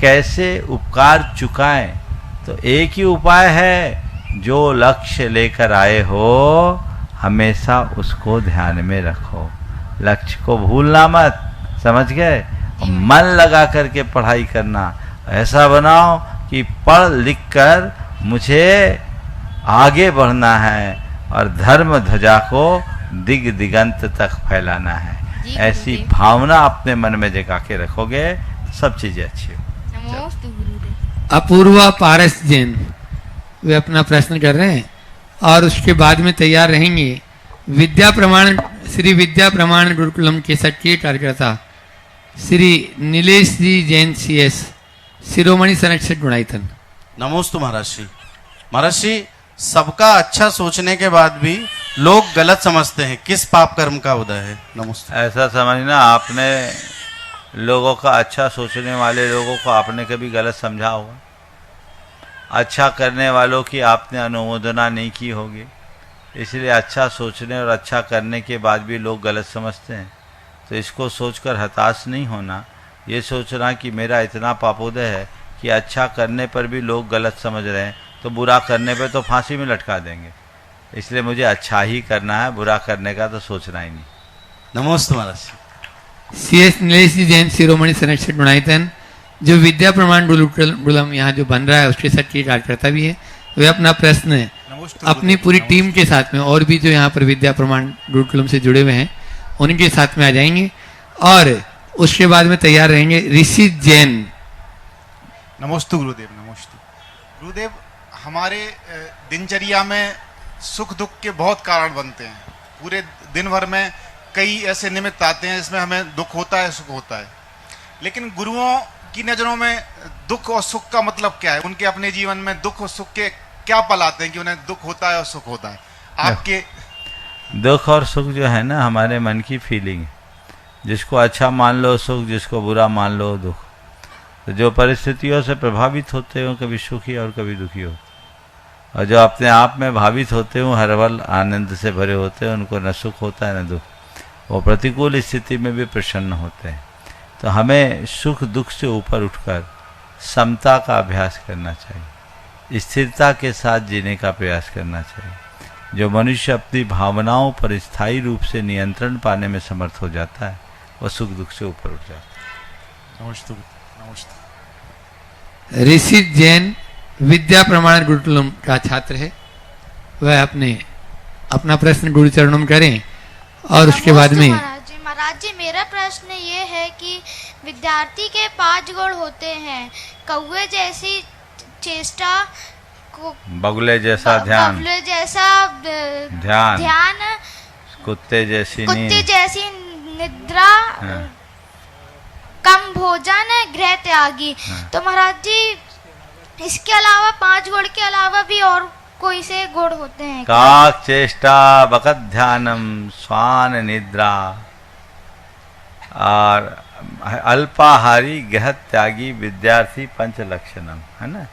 कैसे उपकार चुकाएं? तो एक ही उपाय है, जो लक्ष्य लेकर आए हो हमेशा उसको ध्यान में रखो, लक्ष्य को भूलना मत। समझ गए? मन लगा करके पढ़ाई करना, ऐसा बनाओ कि पढ़ लिख कर मुझे आगे बढ़ना है और धर्म ध्वजा को दिग दिगंत तक फैलाना है। ऐसी भावना अपने मन में जगा के रखोगे, सब चीजें अच्छी हो। अपूर्वा पारस जैन वे अपना प्रश्न कर रहे हैं, और उसके बाद में तैयार रहेंगे श्री विद्या प्रमाण गुरुकुलम के सक्रिय कार्यकर्ता श्री नीलेश जी जैन CS, शिरोमणि संरक्षक गुणायतन। नमोस्तु महाराज श्री। महाराज श्री, सबका अच्छा सोचने के बाद भी लोग गलत समझते हैं, किस पाप कर्म का उदय है? नमस्ते। ऐसा समझना, आपने लोगों का अच्छा सोचने वाले लोगों को आपने कभी गलत समझा होगा, अच्छा करने वालों की आपने अनुमोदना नहीं की होगी, इसलिए अच्छा सोचने और अच्छा करने के बाद भी लोग गलत समझते हैं। तो इसको सोचकर हताश नहीं होना, ये सोचना कि मेरा इतना पापोदय है कि अच्छा करने पर भी लोग गलत समझ रहे हैं, तो बुरा करने पर तो फांसी में लटका देंगे। इसलिए मुझे अच्छा ही करना है, बुरा करने का तो सोचना ही नहीं। नमस्ते महाराज। CS नीलेश जी जैन, शिरोमणि संरक्षक गुणायतन, जो विद्या प्रमाण गुरुकुलम यहाँ जो बन रहा है उसके सक्रिय कार्यकर्ता भी है। वे अपना प्रश्न अपनी पूरी टीम के साथ में, और भी जो यहाँ पर विद्या प्रमाण गुरुकुलम से जुड़े हुए हैं उनके साथ में आ जाएंगे, और उसके बाद में तैयार रहेंगे ऋषि जैन। नमोस्तु गुरुदेव। नमोस्तु गुरुदेव। हमारे दिनचर्या में सुख दुख के बहुत कारण बनते हैं। पूरे दिन भर में कई ऐसे निमित्त आते हैं जिसमें हमें दुख होता है, सुख होता है, लेकिन गुरुओं की नजरों में दुख और सुख का मतलब क्या है? उनके अपने जीवन में दुख और सुख के क्या पल आते हैं कि उन्हें दुख होता है और सुख होता है? आपके दुख और सुख जो है ना हमारे मन की फीलिंग है। जिसको अच्छा मान लो सुख, जिसको बुरा मान लो दुख। तो जो परिस्थितियों से प्रभावित होते हो कभी सुखी और कभी दुखी हो, और जो अपने आप में भावित होते हो हर पल आनंद से भरे होते हैं, उनको न सुख होता है न दुख। वो प्रतिकूल स्थिति में भी प्रसन्न होते हैं। तो हमें सुख दुख से ऊपर उठकर समता का अभ्यास करना चाहिए, स्थिरता के साथ जीने का प्रयास करना चाहिए। जो मनुष्य अपनी भावनाओं पर स्थायी रूप से नियंत्रण पाने में समर्थ हो जाता है, वह सुख दुख से ऊपर उठ जाता है। नमस्ते। ऋषि जैन विद्या प्रमाण गुरुकुलम का छात्र है। वह अपना प्रश्न गुरु चरणों में करें और उसके बाद में। महाराज जी मेरा प्रश्न ये है कि विद्यार्थी के 5 गुण होते हैं, कौवे जैसी चेष्टा, बगुले जैसा ध्यान, बगुले जैसा ध्यान, कुत्ते जैसी निद्रा, कम भोजन, गृह त्यागी। तो महाराज जी इसके अलावा 5 गुण के अलावा भी और कोई से गुण होते हैं? काक चेष्टा, बकत ध्यानम, स्वान निद्रा और अल्पाहारी, गहत त्यागी, विद्यार्थी, पंच लक्षणम, है ना।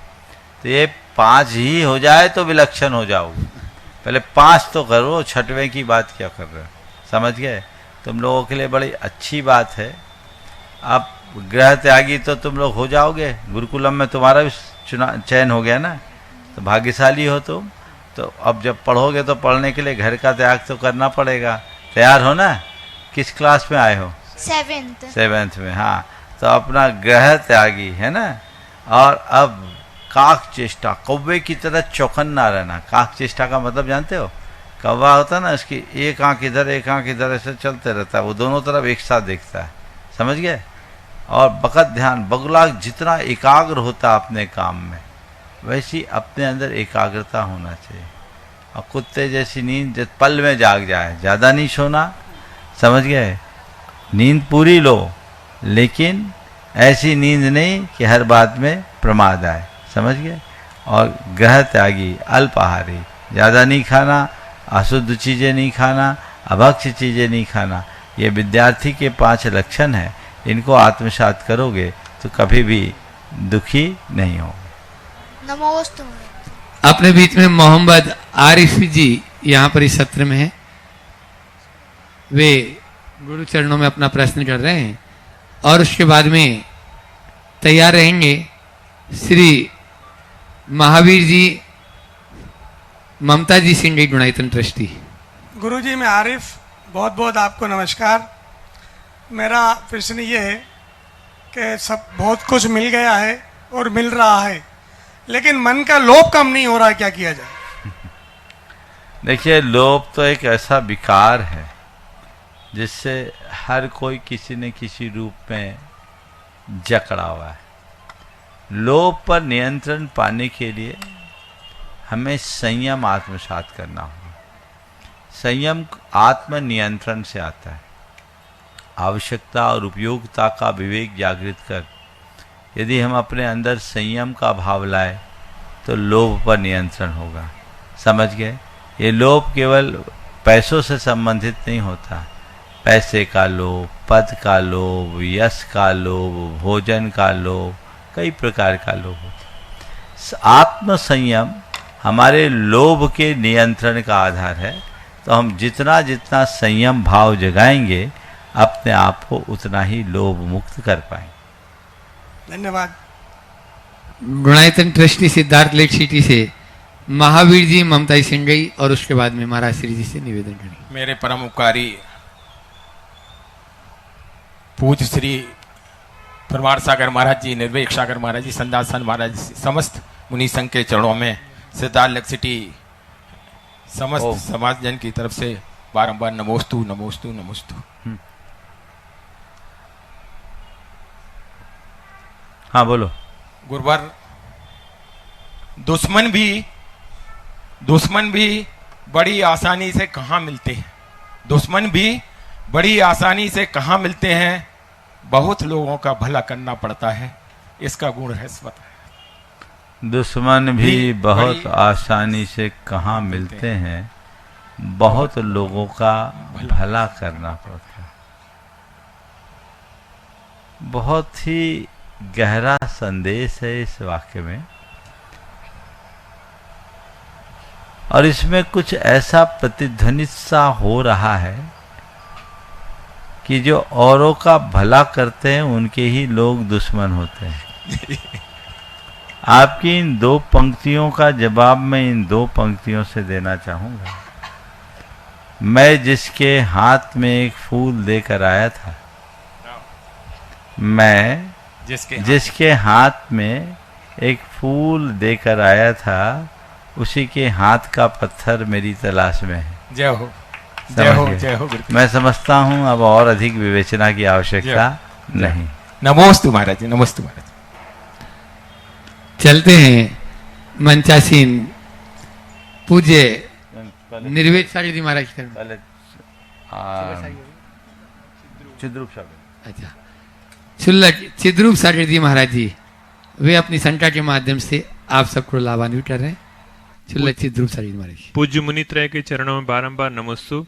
तो ये 5 ही हो जाए तो विलक्षण हो जाओगे। पहले 5 तो करो, 6वें की बात क्या कर रहे हो? समझ गए? तुम लोगों के लिए बड़ी अच्छी बात है। अब गृह त्यागी तो तुम लोग हो जाओगे, गुरुकुलम में तुम्हारा भी चयन हो गया ना, तो भाग्यशाली हो तुम। तो अब जब पढ़ोगे तो पढ़ने के लिए घर का त्याग तो करना पड़ेगा। तैयार हो ना? किस क्लास में आए हो? 7th में। हाँ, तो अपना गृह त्यागी है ना। और अब काक चेष्टा, कौवे की तरह चौकन्ना रहना। काक चेष्टा का मतलब जानते हो? कौवा होता है ना, उसकी एक आंख इधर एक आंख इधर ऐसे चलते रहता है, वो दोनों तरफ एक साथ देखता है। समझ गए? और बकत ध्यान, बगुला जितना एकाग्र होता अपने काम में, वैसी अपने अंदर एकाग्रता होना चाहिए। और कुत्ते जैसी नींद पल में जाग जाए, ज़्यादा नहीं सोना। समझ गए? नींद पूरी लो, लेकिन ऐसी नींद नहीं कि हर बात में प्रमाद आए। समझ गए? और गृह त्यागी, अल्पाहारी, ज़्यादा नहीं खाना, अशुद्ध चीज़ें नहीं खाना, अभक्ष्य चीज़ें नहीं खाना। ये विद्यार्थी के 5 लक्षण हैं। इनको आत्मसात करोगे तो कभी भी दुखी नहीं होगे। नमोस्तु। अपने बीच में मोहम्मद आरिफ जी यहाँ पर इस सत्र में है। वे गुरु चरणों में अपना प्रश्न कर रहे हैं और उसके बाद में तैयार रहेंगे श्री महावीर जी, ममता जी सिंह गुणायतन ट्रस्टी। गुरु जी, मैं आरिफ, बहुत बहुत आपको नमस्कार। मेरा प्रश्न ये है कि सब बहुत कुछ मिल गया है और मिल रहा है, लेकिन मन का लोभ कम नहीं हो रहा, क्या किया जाए? देखिए, लोभ तो एक ऐसा विकार है जिससे हर कोई किसी न किसी रूप में जकड़ा हुआ है। लोभ पर नियंत्रण पाने के लिए हमें संयम आत्मसात करना होगा। संयम आत्म नियंत्रण से आता है। आवश्यकता और उपयोगिता का विवेक जागृत कर यदि हम अपने अंदर संयम का भाव लाए तो लोभ पर नियंत्रण होगा। समझ गए? ये लोभ केवल पैसों से संबंधित नहीं होता। पैसे का लोभ, पद का लोभ, यश का लोभ, भोजन का लोभ, कई प्रकार का लोभ होता। आत्म संयम हमारे लोभ के नियंत्रण का आधार है। तो हम जितना जितना संयम भाव जगाएंगे अपने आप को उतना ही लोभ मुक्त कर पाएंगे। धन्यवाद। Gunayatan trustee Siddharth lake city से महावीर जी, ममता सिंगई और उसके बाद में महाराज श्री जी से निवेदन करेंगे। मेरे परम उपकारी पूज्य श्री प्रमाण सागर महाराज जी, निर्वेक सागर महाराज जी, संदासन महाराज जी, समस्त मुनि संघ के चरणों में सिद्धार्थ लेक सिटी समस्त समाज जन की तरफ से बारंबार नमोस्तु नमोस्तु नमोस्तु। हाँ बोलो। गुरुवर, दुश्मन भी बड़ी आसानी से कहाँ मिलते हैं? दुश्मन भी बड़ी आसानी से कहाँ मिलते हैं? बहुत लोगों का भला करना पड़ता है, इसका गुण रहस्य बताया। दुश्मन भी बहुत आसानी से कहाँ मिलते हैं, बहुत लोगों का भला करना पड़ता है। बहुत ही गहरा संदेश है इस वाक्य में, और इसमें कुछ ऐसा प्रतिध्वनित सा हो रहा है कि जो औरों का भला करते हैं उनके ही लोग दुश्मन होते हैं। आपकी इन दो पंक्तियों का जवाब मैं इन दो पंक्तियों से देना चाहूंगा। मैं जिसके हाथ में एक फूल देकर आया था, मैं जिसके हाथ में एक फूल देकर आया था, उसी के हाथ का पत्थर मेरी तलाश में है। जय हो, जय हो, जय हो। मैं समझता हूं अब और अधिक विवेचना की आवश्यकता नहीं। नमोस्तु महाराज जी, नमोस्तु महाराज। चलते हैं मंचासीन पूज्य निर्वेद सागर जी महाराज की तरफ। चिद्रूप सागर, अच्छा, चिद्रूप सागर जी महाराज जी, वे अपनी संख्या के माध्यम से आप सबको लाभान्वित कर रहे हैं। चिद्रूप सागर जी महाराज। पूज्य मुनित्रय के चरणों में बारंबार नमोस्तु।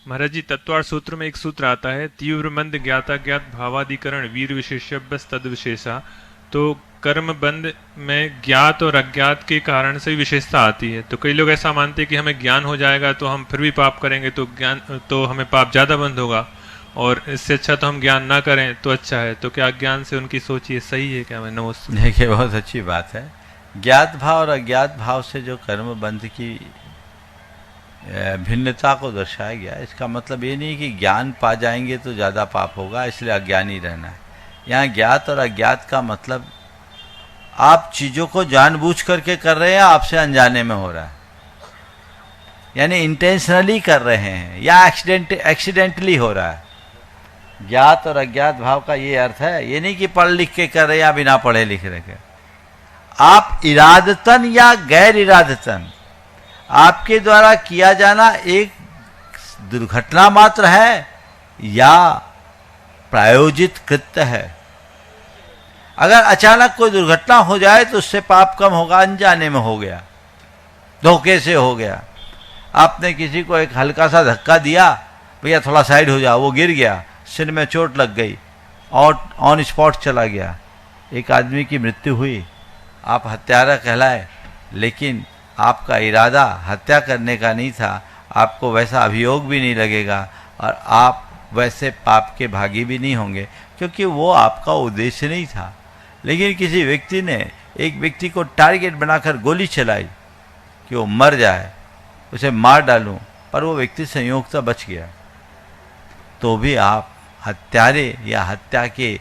महाराज जी, तत्वार्थ सूत्र में एक सूत्र आता है, तीव्र मंद ज्ञाता ज्ञात भावाधिकरण वीर विशेषज्ञ तद विशेषा। तो कर्म बंध में ज्ञात और अज्ञात के कारण से विशेषता आती है। तो कई लोग ऐसा मानते हैं कि हमें ज्ञान हो जाएगा तो हम फिर भी पाप करेंगे तो हमें पाप ज्यादा बंद होगा, और इससे अच्छा तो हम ज्ञान ना करें तो अच्छा है। तो क्या अज्ञान से उनकी सोच ये सही है क्या? मैं नमस्ते। देखिए, बहुत अच्छी बात है। ज्ञात भाव और अज्ञात भाव से जो कर्म बंध की भिन्नता को दर्शाया गया, इसका मतलब ये नहीं कि ज्ञान पा जाएंगे तो ज़्यादा पाप होगा इसलिए अज्ञानी रहना है। यहाँ ज्ञात और अज्ञात का मतलब आप चीज़ों को जानबूझ करके कर रहे हैं, आपसे अनजाने में हो रहा है, यानी इंटेंशनली कर रहे हैं या एक्सीडेंटली हो रहा है। ज्ञात और अज्ञात भाव का ये अर्थ है, ये नहीं कि पढ़ लिख के कर रहे हैं या बिना पढ़े लिख रहे हैं। आप इरादतन या गैर इरादतन आपके द्वारा किया जाना एक दुर्घटना मात्र है या प्रायोजित कृत्य है। अगर अचानक कोई दुर्घटना हो जाए तो उससे पाप कम होगा, अनजाने में हो गया, धोखे से हो गया। आपने किसी को एक हल्का सा धक्का दिया, भैया थोड़ा साइड हो जाओ, वो गिर गया, सिर में चोट लग गई और ऑन स्पॉट चला गया, एक आदमी की मृत्यु हुई, आप हत्यारा कहलाए, लेकिन आपका इरादा हत्या करने का नहीं था, आपको वैसा अभियोग भी नहीं लगेगा और आप वैसे पाप के भागी भी नहीं होंगे, क्योंकि वो आपका उद्देश्य नहीं था। लेकिन किसी व्यक्ति ने एक व्यक्ति को टारगेट बनाकर गोली चलाई कि वो मर जाए, उसे मार डालूं, पर वो व्यक्ति संयोगता बच गया, तो भी आप हत्यारे या हत्या के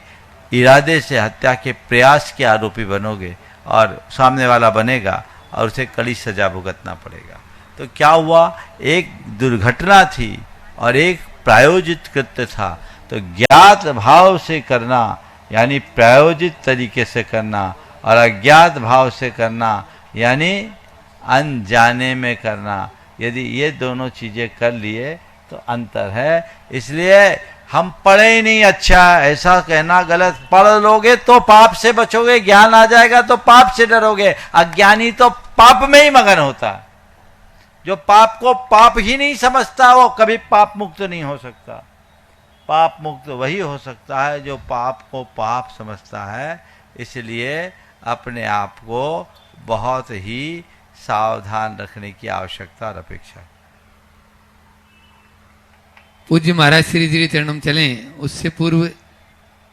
इरादे से हत्या के प्रयास के आरोपी बनोगे और सामने वाला बनेगा और उसे कड़ी सजा भुगतना पड़ेगा। तो क्या हुआ, एक दुर्घटना थी और एक प्रायोजित कृत्य था। तो ज्ञात भाव से करना यानी प्रायोजित तरीके से करना और अज्ञात भाव से करना यानी अनजाने में करना, यदि ये दोनों चीजें कर लिए तो अंतर है। इसलिए हम पढ़े ही नहीं, अच्छा ऐसा कहना गलत। पढ़ लोगे तो पाप से बचोगे, ज्ञान आ जाएगा तो पाप से डरोगे। अज्ञानी तो पाप में ही मगन होता है। जो पाप को पाप ही नहीं समझता वो कभी पाप मुक्त नहीं हो सकता। पाप मुक्त वही हो सकता है जो पाप को पाप समझता है। इसलिए अपने आप को बहुत ही सावधान रखने की आवश्यकता और अपेक्षा है। पूज्य महाराज श्री जी चरणों में चलें, उससे पूर्व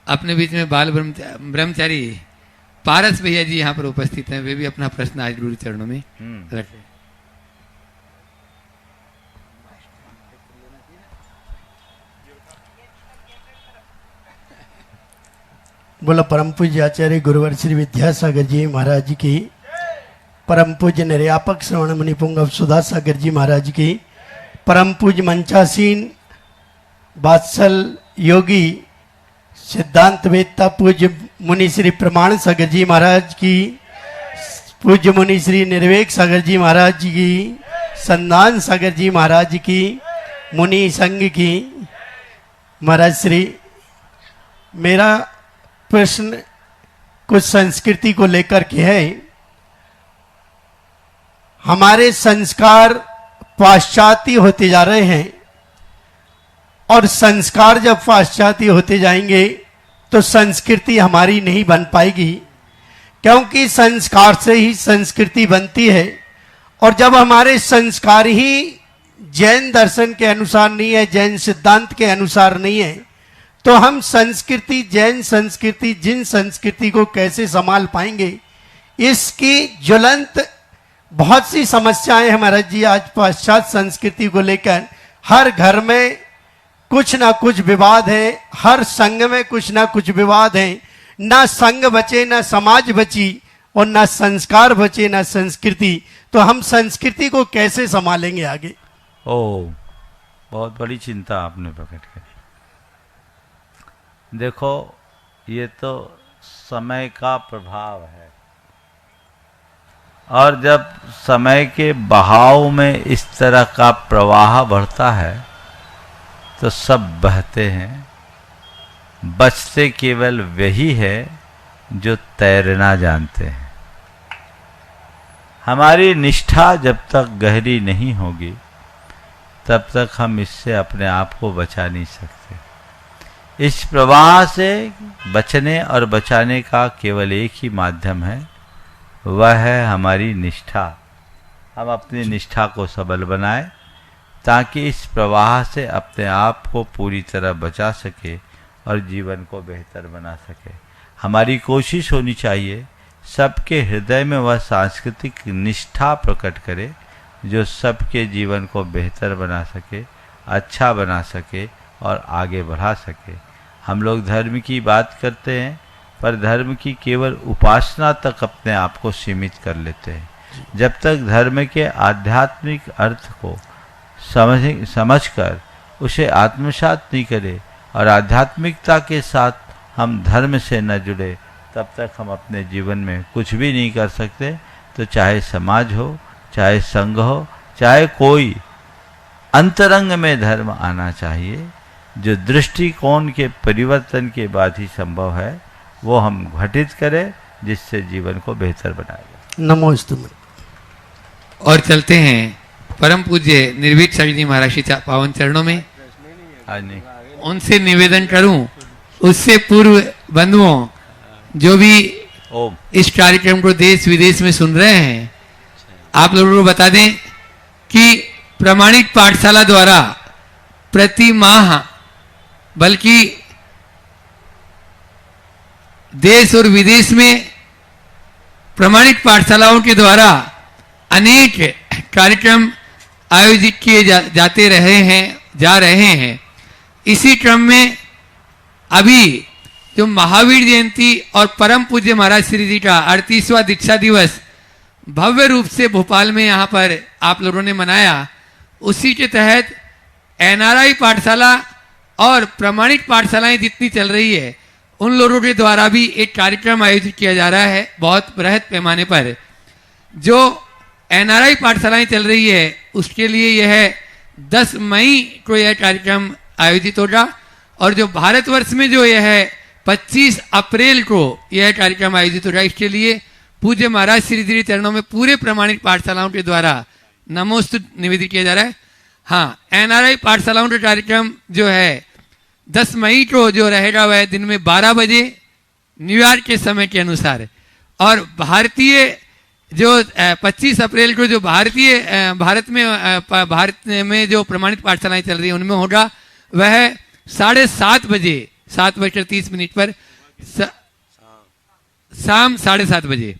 अपने बीच में बाल ब्रह्मचारी पारस भैया जी यहाँ पर उपस्थित हैं, वे भी अपना प्रश्न आज गुरु चरणों में रखें। बोला परम पूज्य आचार्य गुरुवर श्री विद्यासागर जी महाराज की, परम पूज्य निर्यापक श्रवण मुनि पुंगव सुधा सागर जी महाराज की, परम पूज्य मंचासीन बात्सल योगी सिद्धांत वेत्ता पूज्य मुनि श्री प्रमाण सागर जी महाराज की, पूज्य मुनि श्री निर्वेक सागर जी महाराज की, संदान सागर जी महाराज की, मुनि संघ की। महाराज श्री, मेरा प्रश्न कुछ संस्कृति को लेकर के है। हमारे संस्कार पाश्चात्य होते जा रहे हैं और संस्कार जब पाश्चात्य होते जाएंगे तो संस्कृति हमारी नहीं बन पाएगी, क्योंकि संस्कार से ही संस्कृति बनती है। और जब हमारे संस्कार ही जैन दर्शन के अनुसार नहीं है, जैन सिद्धांत के अनुसार नहीं है, तो हम संस्कृति, जैन संस्कृति, जिन संस्कृति को कैसे संभाल पाएंगे? इसकी ज्वलंत बहुत सी समस्याएं हैं महाराज जी आज पाश्चात्य संस्कृति को लेकर। हर घर में कुछ ना कुछ विवाद है, हर संघ में कुछ ना कुछ विवाद है। ना संघ बचे, ना समाज बची, और ना संस्कार बचे, ना संस्कृति। तो हम संस्कृति को कैसे संभालेंगे आगे? ओ, बहुत बड़ी चिंता आपने प्रकट करी। देखो, ये तो समय का प्रभाव है, और जब समय के बहाव में इस तरह का प्रवाह बढ़ता है तो सब बहते हैं, बचते केवल वही है जो तैरना जानते हैं। हमारी निष्ठा जब तक गहरी नहीं होगी तब तक हम इससे अपने आप को बचा नहीं सकते। इस प्रवाह से बचने और बचाने का केवल एक ही माध्यम है, वह है हमारी निष्ठा। हम अपनी निष्ठा को सबल बनाएं ताकि इस प्रवाह से अपने आप को पूरी तरह बचा सके और जीवन को बेहतर बना सके। हमारी कोशिश होनी चाहिए सबके हृदय में वह सांस्कृतिक निष्ठा प्रकट करे जो सबके जीवन को बेहतर बना सके, अच्छा बना सके और आगे बढ़ा सके। हम लोग धर्म की बात करते हैं पर धर्म की केवल उपासना तक अपने आप को सीमित कर लेते हैं। जब तक धर्म के आध्यात्मिक अर्थ को समझकर उसे आत्मसात नहीं करे और आध्यात्मिकता के साथ हम धर्म से न जुड़े, तब तक हम अपने जीवन में कुछ भी नहीं कर सकते। तो चाहे समाज हो, चाहे संघ हो, चाहे कोई, अंतरंग में धर्म आना चाहिए। जो दृष्टिकोण के परिवर्तन के बाद ही संभव है वो हम घटित करें, जिससे जीवन को बेहतर बनाएगा। नमोस्तु। और चलते हैं परम पूज्य निर्भीक सागर जी महाराज जी पावन चरणों में। आज नहीं, उनसे निवेदन करूं, उससे पूर्व बंधुओं जो भी इस कार्यक्रम को देश विदेश में सुन रहे हैं, आप लोगों को बता दें कि प्रमाणित पाठशाला द्वारा प्रति माह, बल्कि देश और विदेश में प्रमाणित पाठशालाओं के द्वारा अनेक कार्यक्रम आयोजित किए जा रहे हैं। इसी क्रम में अभी जो महावीर जयंती और परम पूज्य महाराज श्री जी का 38वां दीक्षा दिवस भव्य रूप से भोपाल में यहाँ पर आप लोगों ने मनाया, उसी के तहत एनआरआई पाठशाला और प्रमाणित पाठशालाएं जितनी चल रही है उन लोगों के द्वारा भी एक कार्यक्रम आयोजित किया जा रहा है बहुत बृहद पैमाने पर। जो एनआरआई पाठशालाएं चल रही है उसके लिए यह 10 मई को यह कार्यक्रम आयोजित होगा, और जो भारतवर्ष में जो यह 25 अप्रैल को यह कार्यक्रम आयोजित होगा। इसके लिए पूज्य महाराज श्री जी चरणों में पूरे प्रमाणित पाठशालाओं के द्वारा नमोस्तु निवेदित किया जा रहा है। हाँ, एनआरआई पाठशालाओं का कार्यक्रम जो है 10 मई को जो रहेगा वह दिन में 12 बजे न्यूयॉर्क के समय के अनुसार, और भारतीय जो 25 अप्रैल को जो भारत में जो प्रमाणित पाठशालाएं चल रही है उनमें होगा वह 7:30 बजे, 7:30 पर शाम 7:30 बजे।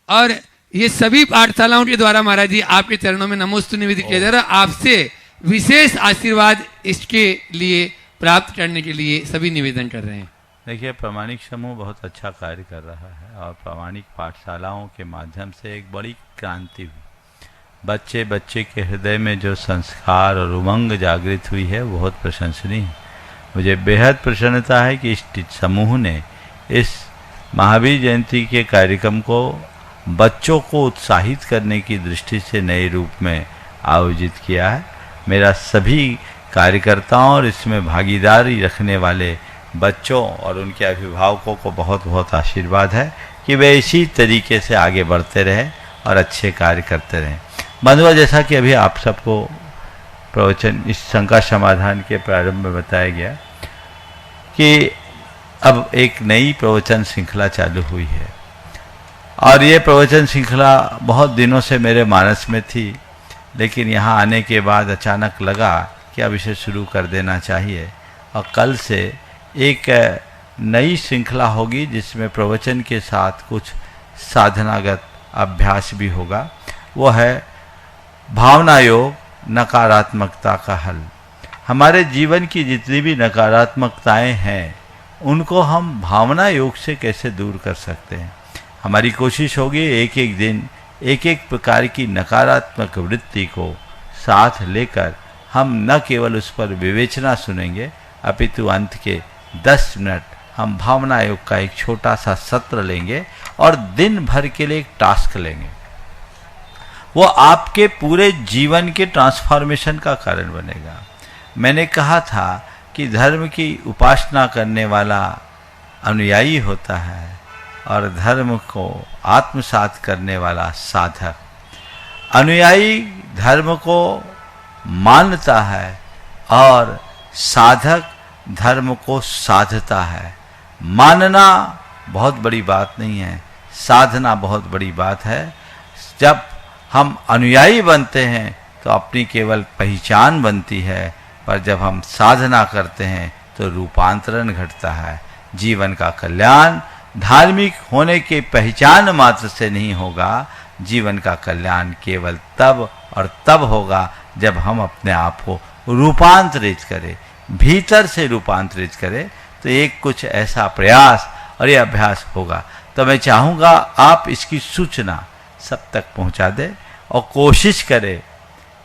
और ये सभी पाठशालाओं के द्वारा महाराज जी आपके चरणों में नमोस्तु निवेदित किया जा रहा है। आपसे विशेष आशीर्वाद इसके लिए प्राप्त करने के लिए सभी निवेदन कर रहे हैं। देखिए, प्रामाणिक समूह बहुत अच्छा कार्य कर रहा है और प्रामाणिक पाठशालाओं के माध्यम से एक बड़ी क्रांति हुई। बच्चे के हृदय में जो संस्कार और उमंग जागृत हुई है वो बहुत प्रशंसनीय है। मुझे बेहद प्रसन्नता है कि इस समूह ने इस महावीर जयंती के कार्यक्रम को बच्चों को उत्साहित करने की दृष्टि से नए रूप में आयोजित किया है। मेरा सभी कार्यकर्ताओं और इसमें भागीदारी रखने वाले बच्चों और उनके अभिभावकों को बहुत बहुत आशीर्वाद है कि वे इसी तरीके से आगे बढ़ते रहें और अच्छे कार्य करते रहें। बंधुआ, जैसा कि अभी आप सबको प्रवचन इस शंका समाधान के प्रारंभ में बताया गया कि अब एक नई प्रवचन श्रृंखला चालू हुई है और ये प्रवचन श्रृंखला बहुत दिनों से मेरे मानस में थी, लेकिन यहाँ आने के बाद अचानक लगा कि अब इसे शुरू कर देना चाहिए। और कल से एक नई श्रृंखला होगी जिसमें प्रवचन के साथ कुछ साधनागत अभ्यास भी होगा। वो है भावना योग, नकारात्मकता का हल। हमारे जीवन की जितनी भी नकारात्मकताएं हैं उनको हम भावना योग से कैसे दूर कर सकते हैं। हमारी कोशिश होगी एक एक दिन एक एक प्रकार की नकारात्मक वृत्ति को साथ लेकर हम न केवल उस पर विवेचना सुनेंगे, अपितु अंत के 10 मिनट हम भावना योग का एक छोटा सा सत्र लेंगे और दिन भर के लिए एक टास्क लेंगे। वो आपके पूरे जीवन के ट्रांसफॉर्मेशन का कारण बनेगा। मैंने कहा था कि धर्म की उपासना करने वाला अनुयायी होता है और धर्म को आत्मसात करने वाला साधक। अनुयायी धर्म को मानता है और साधक धर्म को साधता है। मानना बहुत बड़ी बात नहीं है, साधना बहुत बड़ी बात है। जब हम अनुयायी बनते हैं तो अपनी केवल पहचान बनती है, पर जब हम साधना करते हैं तो रूपांतरण घटता है। जीवन का कल्याण धार्मिक होने के पहचान मात्र से नहीं होगा, जीवन का कल्याण केवल तब और तब होगा जब हम अपने आप को रूपांतरित करें, भीतर से रूपांतरित करें। तो एक कुछ ऐसा प्रयास और ये अभ्यास होगा। तो मैं चाहूँगा आप इसकी सूचना सब तक पहुँचा दें और कोशिश करें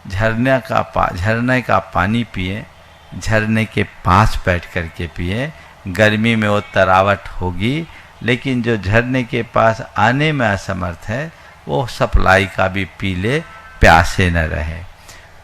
झरने का पानी पिए, झरने के पास बैठ कर के पिए। गर्मी में वो तरावट होगी, लेकिन जो झरने के पास आने में असमर्थ है वो सप्लाई का भी पी ले, प्यासे न रहे।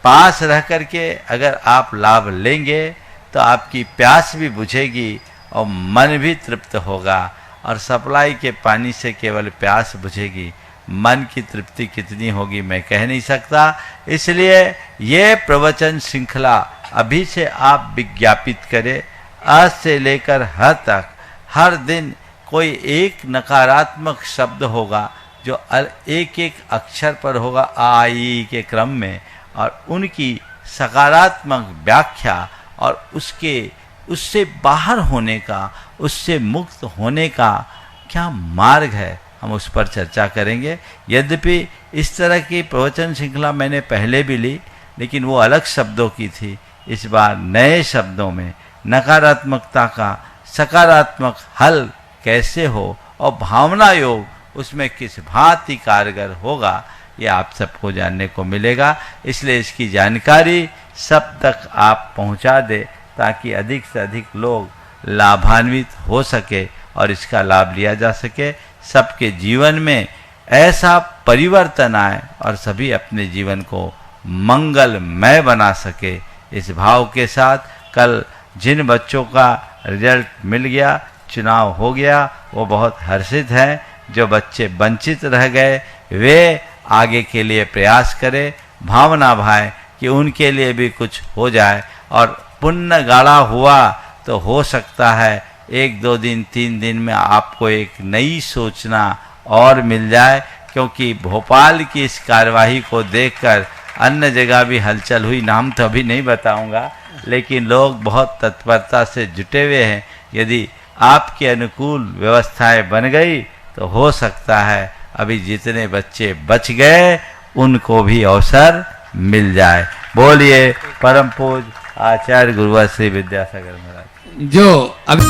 पास रह कर के अगर आप लाभ लेंगे तो आपकी प्यास भी बुझेगी और मन भी तृप्त होगा। और सप्लाई के पानी से केवल प्यास बुझेगी, मन की तृप्ति कितनी होगी मैं कह नहीं सकता। इसलिए ये प्रवचन श्रृंखला अभी से आप विज्ञापित करें। आज से लेकर ह तक हर दिन कोई एक नकारात्मक शब्द होगा जो एक एक अक्षर पर होगा आ ई के क्रम में, और उनकी सकारात्मक व्याख्या और उससे बाहर होने का, उससे मुक्त होने का क्या मार्ग है, हम उस पर चर्चा करेंगे। यद्यपि इस तरह की प्रवचन श्रृंखला मैंने पहले भी ली, लेकिन वो अलग शब्दों की थी। इस बार नए शब्दों में नकारात्मकता का सकारात्मक हल कैसे हो और भावना योग उसमें किस भांति कारगर होगा, ये आप सबको जानने को मिलेगा। इसलिए इसकी जानकारी सब तक आप पहुंचा दे ताकि अधिक से अधिक लोग लाभान्वित हो सके और इसका लाभ लिया जा सके। सबके जीवन में ऐसा परिवर्तन आए और सभी अपने जीवन को मंगलमय बना सके। इस भाव के साथ कल जिन बच्चों का रिजल्ट मिल गया, चुनाव हो गया, वो बहुत हर्षित हैं। जो बच्चे वंचित रह गए वे आगे के लिए प्रयास करें, भावना भाएं कि उनके लिए भी कुछ हो जाए। और पुण्य गाढ़ा हुआ तो हो सकता है 1-2 दिन 3 दिन में आपको एक नई सोचना और मिल जाए, क्योंकि भोपाल की इस कार्यवाही को देखकर अन्य जगह भी हलचल हुई। नाम तो अभी नहीं बताऊंगा, लेकिन लोग बहुत तत्परता से जुटे हुए हैं। यदि आपके अनुकूल व्यवस्थाएं बन गई तो हो सकता है अभी जितने बच्चे बच गए उनको भी अवसर मिल जाए। बोलिए परम पूज्य आचार्य गुरुवर श्री विद्यासागर महाराज। जो अभी